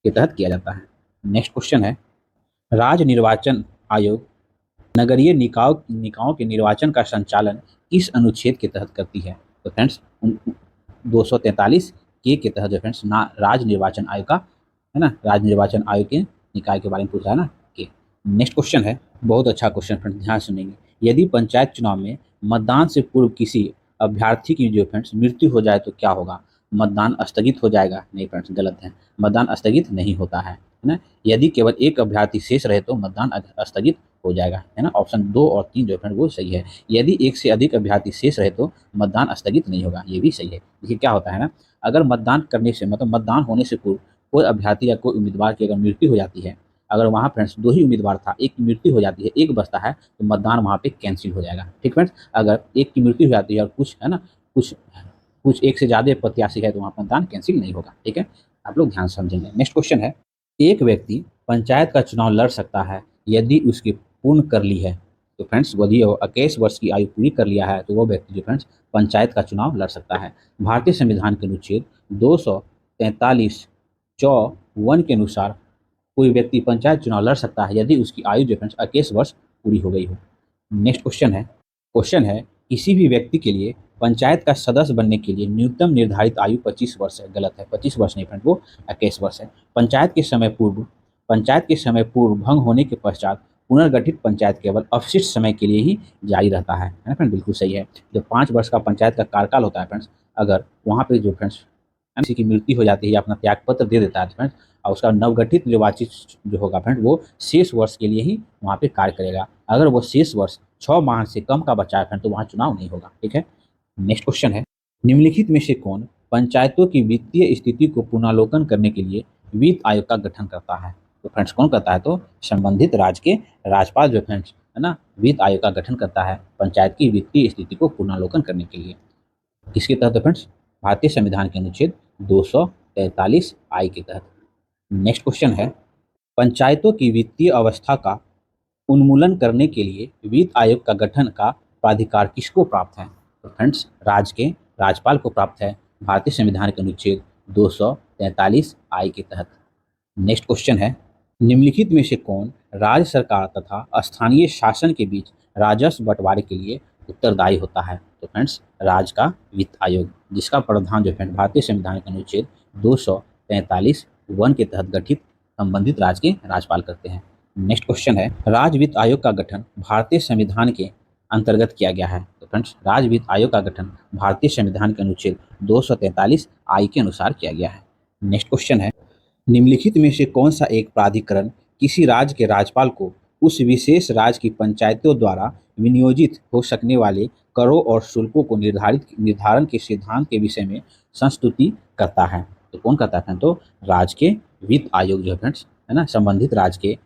के तहत किया जाता है। नेक्स्ट क्वेश्चन है, राज्य निर्वाचन आयोग नगरीय निकायों के निर्वाचन का संचालन किस अनुच्छेद के तहत करती है, तो फ्रेंड्स 243 के तहत जो फ्रेंड्स राज्य निर्वाचन आयोग का है ना, राज्य निर्वाचन आयोग के निकाय के बारे में पूछ रहा है ना के। नेक्स्ट क्वेश्चन है, बहुत अच्छा क्वेश्चन फ्रेंड्स, ध्यान सुनेंगे। यदि पंचायत चुनाव में मतदान से पूर्व किसी अभ्यर्थी की जो फ्रेंड्स मृत्यु हो जाए तो क्या होगा, मतदान स्थगित हो जाएगा? नहीं फ्रेंड्स, गलत है, मतदान स्थगित नहीं होता है ना। यदि केवल एक अभ्यर्थी शेष रहे तो मतदान स्थगित हो जाएगा, है ना। ऑप्शन 2 और 3 जो फ्रेंड वो सही है। यदि एक से अधिक अभ्यर्थी शेष रहे तो मतदान स्थगित नहीं होगा, ये भी सही है। देखिए क्या होता है ना, अगर मतदान करने से मतलब मतदान होने से पूर्व कोई अभ्यर्थी या कोई उम्मीदवार की अगर मृत्यु हो जाती है, अगर वहाँ फ्रेंड्स 2 ही उम्मीदवार था, एक की मृत्यु हो जाती है, एक बचता है, तो मतदान वहाँ पे कैंसिल हो जाएगा। ठीक फ्रेंड्स, अगर एक की मृत्यु हो जाती है और कुछ है ना कुछ एक से ज़्यादा प्रत्याशी है तो वहाँ मतदान कैंसिल नहीं होगा। ठीक है, आप लोग ध्यान समझेंगे। नेक्स्ट क्वेश्चन है, एक व्यक्ति पंचायत का चुनाव लड़ सकता है यदि उसकी पूर्ण कर ली है, तो फ्रेंड्स यदि वो 21 वर्ष की आयु पूरी कर लिया है तो वो व्यक्ति जो फ्रेंड्स पंचायत का चुनाव लड़ सकता है। भारतीय संविधान के अनुच्छेद 243 1 के अनुसार कोई व्यक्ति पंचायत चुनाव लड़ सकता है यदि उसकी आयु जो फ्रेंड्स 21 वर्ष पूरी हो गई हो। नेक्स्ट क्वेश्चन है किसी भी व्यक्ति के लिए पंचायत का सदस्य बनने के लिए न्यूनतम निर्धारित आयु 25 वर्ष है। गलत है, 25 वर्ष नहीं फ्रेंड, वो 21 वर्ष है। पंचायत के समय पूर्व भंग होने के पश्चात पुनर्गठित पंचायत केवल अवशिष्ट समय के लिए ही जारी रहता है ना फ्रेंड, बिल्कुल सही है। जो 5 वर्ष का पंचायत का कार्यकाल होता है फ्रेंड्स, अगर वहाँ पे जो फ्रेंड्स किसी की मृत्यु हो जाती है या अपना त्यागपत्र दे देता है फ्रेंड्स, और उसका नवगठित निर्वाचित जो होगा फ्रेंड वो शेष वर्ष के लिए ही वहाँ पे कार्य करेगा। अगर वो शेष वर्ष 6 माह से कम का बचा है फ्रेंड तो वहाँ चुनाव नहीं होगा। ठीक है, नेक्स्ट क्वेश्चन है, निम्नलिखित में से कौन पंचायतों की वित्तीय स्थिति को पुनर्लोकन करने के लिए वित्त आयोग का गठन करता है? तो फ्रेंड्स कौन करता है, तो संबंधित राज्य के राज्यपाल जो फ्रेंड्स है ना वित्त आयोग का गठन करता है पंचायत की वित्तीय स्थिति को पुनर्लोकन करने के लिए। किसके तहत फ्रेंड्स? भारतीय संविधान के अनुच्छेद 243 आई के तहत। नेक्स्ट क्वेश्चन है, पंचायतों की वित्तीय अवस्था का उन्मूलन करने के लिए वित्त आयोग का गठन का प्राधिकार किसको प्राप्त है? तो फ्रेंड्स राज्य के राज्यपाल को प्राप्त है भारतीय संविधान के अनुच्छेद 243 आई के तहत। नेक्स्ट क्वेश्चन है, निम्नलिखित में से कौन राज्य सरकार तथा स्थानीय शासन के बीच राजस्व बंटवारे के लिए उत्तरदायी होता है? तो फ्रेंड्स राज्य का वित्त आयोग, जिसका प्रावधान जो फ्रेंड भारतीय संविधान के अनुच्छेद 243 1 के तहत गठित संबंधित राज्य के राज्यपाल करते हैं। नेक्स्ट क्वेश्चन है, राज्य वित्त आयोग का गठन भारतीय संविधान के अंतर्गत किया गया है। तो फ्रेंड्स राज्य वित्त आयोग का गठन भारतीय संविधान के अनुच्छेद 243 आई के अनुसार किया गया है। नेक्स्ट क्वेश्चन है, निम्नलिखित में से कौन सा एक प्राधिकरण किसी राज्य के राज्यपाल को उस विशेष राज्य की पंचायतों द्वारा विनियोजित हो सकने वाले करों और शुल्कों को निर्धारण के सिद्धांत के विषय में संस्तुति करता है। तो कौन करता है? तो राज्य के वित्त आयोग जो है फ्रेंड्स, है ना, संबंधित राज्य के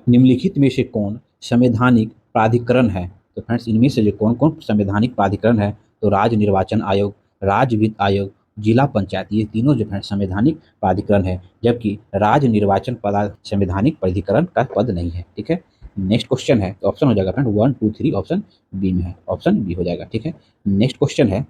निम्नलिखित में से कौन संवैधानिक प्राधिकरण है? तो फ्रेंड्स इनमें से जो कौन कौन संवैधानिक प्राधिकरण है? तो राज्य निर्वाचन आयोग, राज्य वित्त आयोग, जिला पंचायत, ये तीनों जो है संवैधानिक प्राधिकरण है, जबकि राज्य निर्वाचन संवैधानिक प्राधिकरण का पद नहीं है। ठीक है, नेक्स्ट क्वेश्चन है, तो ऑप्शन हो जाएगा फ्रेंड 1 2 3, ऑप्शन बी में है, ऑप्शन बी हो जाएगा। ठीक है, नेक्स्ट क्वेश्चन है,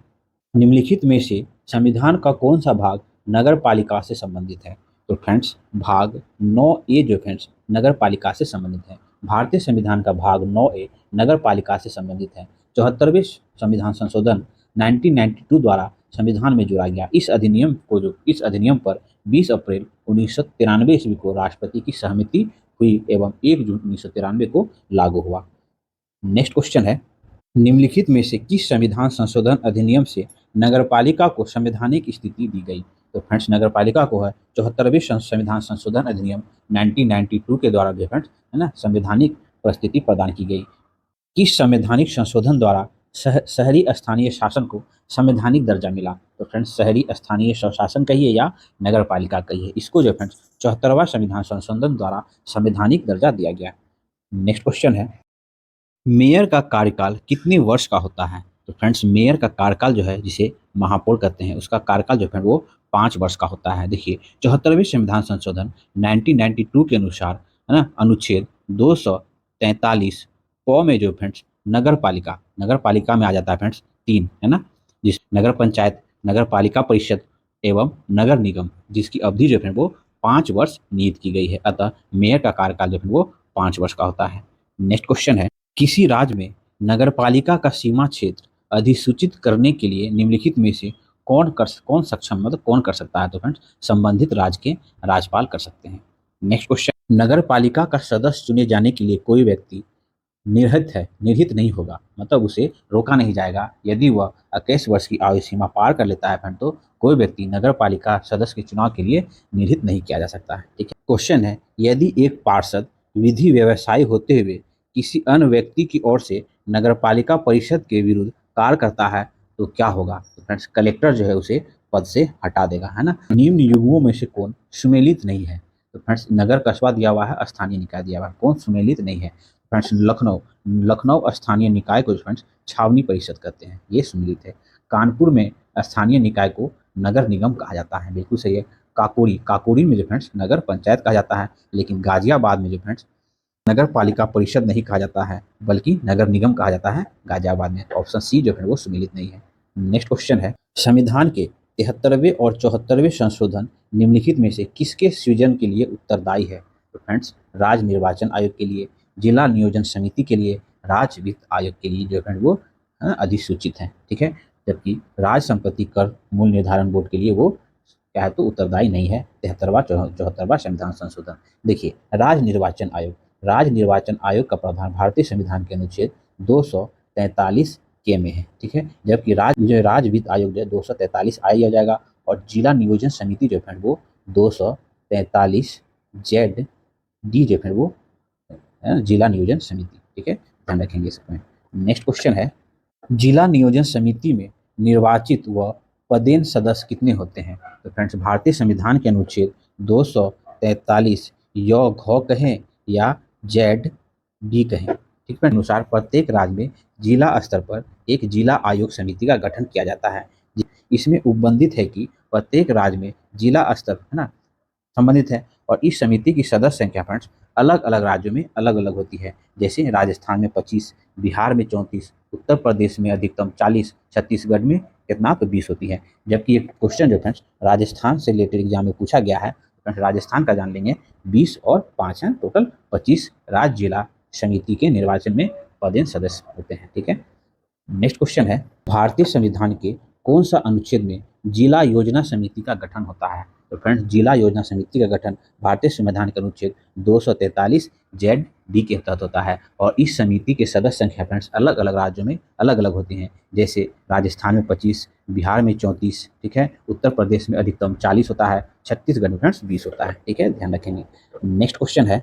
निम्नलिखित में से संविधान का कौन सा भाग नगर पालिका से संबंधित है? तो फ्रेंड्स भाग 9A जो फ्रेंड्स नगर पालिका से संबंधित है। भारतीय संविधान का भाग 9A नगर पालिका से संबंधित है। 74वें संविधान संशोधन 1992 द्वारा संविधान में जोड़ा गया। इस अधिनियम पर 20 अप्रैल 1993 ईस्वी को राष्ट्रपति की सहमति हुई एवं 1 जून 1993 को लागू हुआ। नेक्स्ट क्वेश्चन है, निम्नलिखित में से किस संविधान संशोधन अधिनियम से नगरपालिका को संवैधानिक स्थिति दी गई? तो फ्रेंड्स नगरपालिका को है 74वें संविधान संशोधन अधिनियम 1992 के द्वारा जो फ्रेंड्स है ना संवैधानिक परिस्थिति प्रदान की गई। किस संवैधानिक संशोधन द्वारा शहरी स्थानीय शासन को संवैधानिक दर्जा मिला? तो फ्रेंड्स शहरी स्थानीय स्वशासन कहिए या नगर पालिका कहिए, इसको जो फ्रेंड्स 74वां संविधान संशोधन द्वारा संवैधानिक दर्जा दिया गया। नेक्स्ट क्वेश्चन है, मेयर का कार्यकाल कितने वर्ष का होता है? तो फ्रेंड्स मेयर का कार्यकाल जो है, जिसे महापौर कहते हैं, उसका कार्यकाल जो है वो 5 वर्ष का होता है। देखिए 74वें संविधान संशोधन 1992 के अनुसार है ना अनुच्छेद 243 क में जो फ्रेंड्स नगर पालिका में आ जाता है फ्रेंड्स 3, है ना, जिस नगर पंचायत, नगर पालिका परिषद एवं नगर निगम, जिसकी अवधि जो है वो 5 वर्ष नियत की गई है। अतः मेयर का कार्यकाल जो है वो 5 वर्ष का होता है। नेक्स्ट क्वेश्चन है, किसी राज्य में नगरपालिका का सीमा क्षेत्र अधिसूचित करने के लिए निम्नलिखित में से कौन सक्षम, मतलब कौन कर सकता है? तो फ्रेंड्स संबंधित राज्य के राज्यपाल कर सकते हैं। नेक्स्ट क्वेश्चन, नगरपालिका का सदस्य चुने जाने के लिए कोई व्यक्ति निर्हित नहीं होगा, मतलब उसे रोका नहीं जाएगा। यदि वह 21 वर्ष की आयु सीमा पार कर लेता है फ्रेंड, तो कोई व्यक्ति नगरपालिका सदस्य के चुनाव के लिए निर्हित नहीं किया जा सकता है। ठीक है, क्वेश्चन है, यदि एक पार्षद विधि व्यवसायी होते हुए किसी अन्य व्यक्ति की ओर से नगरपालिका परिषद के विरुद्ध कार्य करता है तो क्या होगा? तो फ्रेंड्स कलेक्टर जो है उसे पद से हटा देगा, है ना। निम्न युग्मों में से कौन सुमेलित नहीं है? तो फ्रेंड्स नगर कस्बा दिया हुआ है, स्थानीय निकाय दिया हुआ है, कौन सुमेलित नहीं है? फ्रेंड्स लखनऊ स्थानीय निकाय को फ्रेंड्स छावनी परिषद कहते हैं, ये सुमेलित है। कानपुर में स्थानीय निकाय को नगर निगम कहा जाता है, बिल्कुल सही है। काकोरी में जो फ्रेंड्स नगर पंचायत कहा जाता है, लेकिन गाजियाबाद में जो फ्रेंड्स नगर पालिका परिषद नहीं कहा जाता है बल्कि नगर निगम कहा जाता है गाजियाबाद में। ऑप्शन सी जो है वो सुमेलित नहीं है। नेक्स्ट क्वेश्चन है, संविधान के 73वें और 74वें संशोधन निम्नलिखित में से किसके सृजन के लिए उत्तरदायी है? तो फ्रेंड्स राज्य निर्वाचन आयोग के लिए, जिला नियोजन समिति के लिए, राज्य वित्त आयोग के लिए जो है वो अधिसूचित है। ठीक है, जबकि राज्य संपत्ति कर मूल्य निर्धारण बोर्ड के लिए वो क्या है तो उत्तरदायी नहीं है। 74वां संविधान संशोधन। देखिए राज्य निर्वाचन आयोग का प्रावधान भारतीय संविधान के अनुच्छेद 243 के में है। ठीक है, जबकि राज्य वित्त आयोग जो है 243 आई आ जाएगा, और जिला नियोजन समिति जो है वो 243 जेड डी जो है वो जिला नियोजन समिति। ठीक है, ध्यान रखेंगे इसमें। नेक्स्ट क्वेश्चन है, जिला नियोजन समिति में निर्वाचित व पदेन सदस्य कितने होते हैं? तो फ्रेंड्स भारतीय संविधान के अनुच्छेद 243 य घ कहें या जेड डी कहें, ठीक है, अनुसार प्रत्येक राज्य में जिला स्तर पर एक जिला आयोग समिति का गठन किया जाता है। इसमें उपबंधित है कि प्रत्येक राज्य में जिला स्तर है ना संबंधित है, और इस समिति की सदस्य संख्या फ्रेंड्स अलग अलग राज्यों में अलग अलग होती है। जैसे राजस्थान में 25, बिहार में 34, उत्तर प्रदेश में अधिकतम 40, छत्तीसगढ़ में कितना तो 20 होती है। जबकि ये क्वेश्चन जो फ्रेंड्स राजस्थान से रिलेटेड एग्जाम में पूछा गया है, राजस्थान का जान लेंगे 20 और 5 हैं, टोटल 25 राज्य जिला समिति के निर्वाचन में पदेन सदस्य होते हैं। ठीक है, नेक्स्ट क्वेश्चन है, भारतीय संविधान के कौन सा अनुच्छेद में जिला योजना समिति का गठन होता है? तो फ्रेंड्स जिला योजना समिति का गठन भारतीय संविधान के अनुच्छेद 243 जेड डी के तहत होता है, और इस समिति के सदस्य संख्या फ्रेंड्स अलग अलग राज्यों में अलग अलग होती हैं। जैसे राजस्थान में 25, बिहार में 34, ठीक है, उत्तर प्रदेश में अधिकतम 40 होता है, छत्तीसगढ़ में फ्रेंड्स 20 होता है। ठीक है, ध्यान रखेंगे। नेक्स्ट क्वेश्चन है,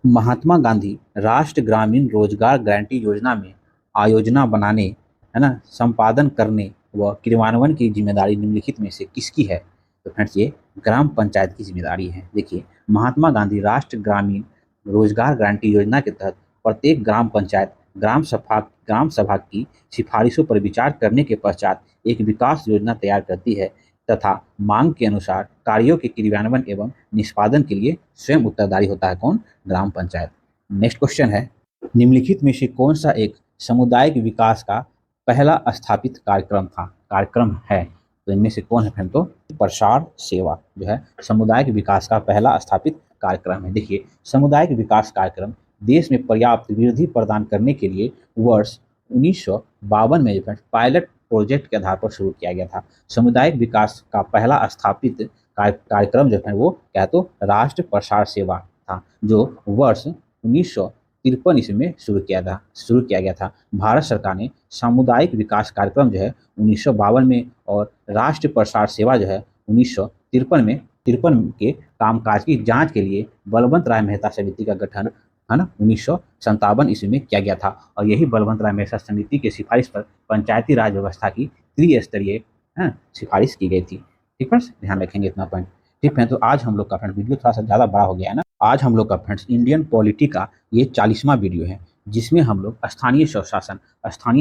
महात्मा गांधी राष्ट्र ग्रामीण रोजगार गारंटी योजना में आयोजना बनाने, है ना, संपादन करने व क्रियान्वयन की जिम्मेदारी निम्नलिखित में से किसकी है? तो फ्रेंड्स ये ग्राम पंचायत की जिम्मेदारी है। देखिए, महात्मा गांधी राष्ट्र ग्रामीण रोजगार गारंटी योजना के तहत प्रत्येक ग्राम पंचायत ग्राम सभा की सिफारिशों पर विचार करने के पश्चात एक विकास योजना तैयार करती है तथा मांग के अनुसार कार्यों के क्रियान्वयन एवं निष्पादन के लिए स्वयं उत्तरदायी होता है। कौन? ग्राम पंचायत। नेक्स्ट क्वेश्चन है, निम्नलिखित में से कौन सा एक सामुदायिक विकास का पहला स्थापित कार्यक्रम है? तो इनमें से कौन है फ्रेंड? तो प्रसार सेवा जो है सामुदायिक विकास का पहला स्थापित कार्यक्रम है। देखिए, सामुदायिक विकास कार्यक्रम देश में पर्याप्त वृद्धि प्रदान करने के लिए वर्ष 1952 में पायलट प्रोजेक्ट के आधार पर शुरू किया गया था। सामुदायिक विकास का पहला स्थापित कार्यक्रम जो है वो क्या? तो राष्ट्र प्रसार सेवा था, जो वर्ष 1953 ईस्वी में शुरू किया गया था। भारत सरकार ने सामुदायिक विकास कार्यक्रम जो है 1952 में और राष्ट्र प्रसार सेवा जो है 1953 के कामकाज की जांच के लिए बलवंत राय मेहता समिति का गठन, है ना, 1957 ईस्वी में किया गया था। और यही बलवंत राय मेहता समिति की सिफारिश पर पंचायती राज व्यवस्था की त्रिस्तरीय सिफारिश की गई थी। ठीक है, ध्यान रखेंगे इतना पॉइंट। ठीक है, तो आज हम लोग का फ्रेंड वीडियो थोड़ा सा ज़्यादा बड़ा हो गया है ना। आज हम लोग का फ्रेंड्स इंडियन पॉलिटी का ये 40वां वीडियो है, जिसमें हम लोग स्थानीय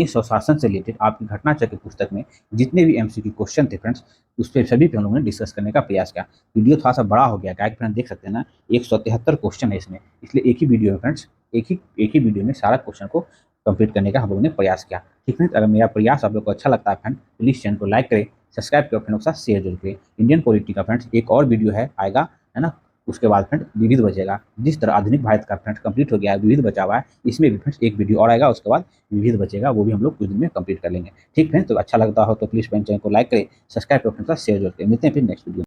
स्वशासन से रिलेटेड आपकी घटनाचक्र पुस्तक में जितने भी एमसीक्यू क्वेश्चन थे फ्रेंड्स, उस पर सभी पे हम लोगों ने डिस्कस करने का प्रयास किया। वीडियो थोड़ा सा बड़ा हो गया, क्या फ्रेंड देख सकते हैं ना, 173 क्वेश्चन है इसमें, इसलिए एक ही वीडियो में फ्रेंड्स एक ही वीडियो में सारा क्वेश्चन को कंप्लीट करने का हम लोगों ने प्रयास किया। ठीक है, अगर मेरा प्रयास आप लोग को अच्छा लगता है फ्रेंड, प्लीज़ चैनल को लाइक करें, सब्सक्राइब करें, फ्रेंड के साथ शेयर जरूर करें। इंडियन पॉलिटी का फ्रेंड्स एक और वीडियो है आएगा, है ना, उसके बाद फ्रेंड विविध बचेगा। जिस तरह आधुनिक भारत का फ्रेंड्स कंप्लीट हो गया है, विविध बचा हुआ है, इसमें भी फ्रेंड्स एक वीडियो और आएगा, उसके बाद विविध बचेगा, वो भी हम लोग कुछ दिन में कंप्लीट कर लेंगे। ठीक है, तो अच्छा लगता हो तो प्लीज़ फ्रेंड चैनल को लाइक करें, सब्सक्राइब करें, शेयर जरूर करें। मिलते हैं फिर नेक्स्ट वीडियो।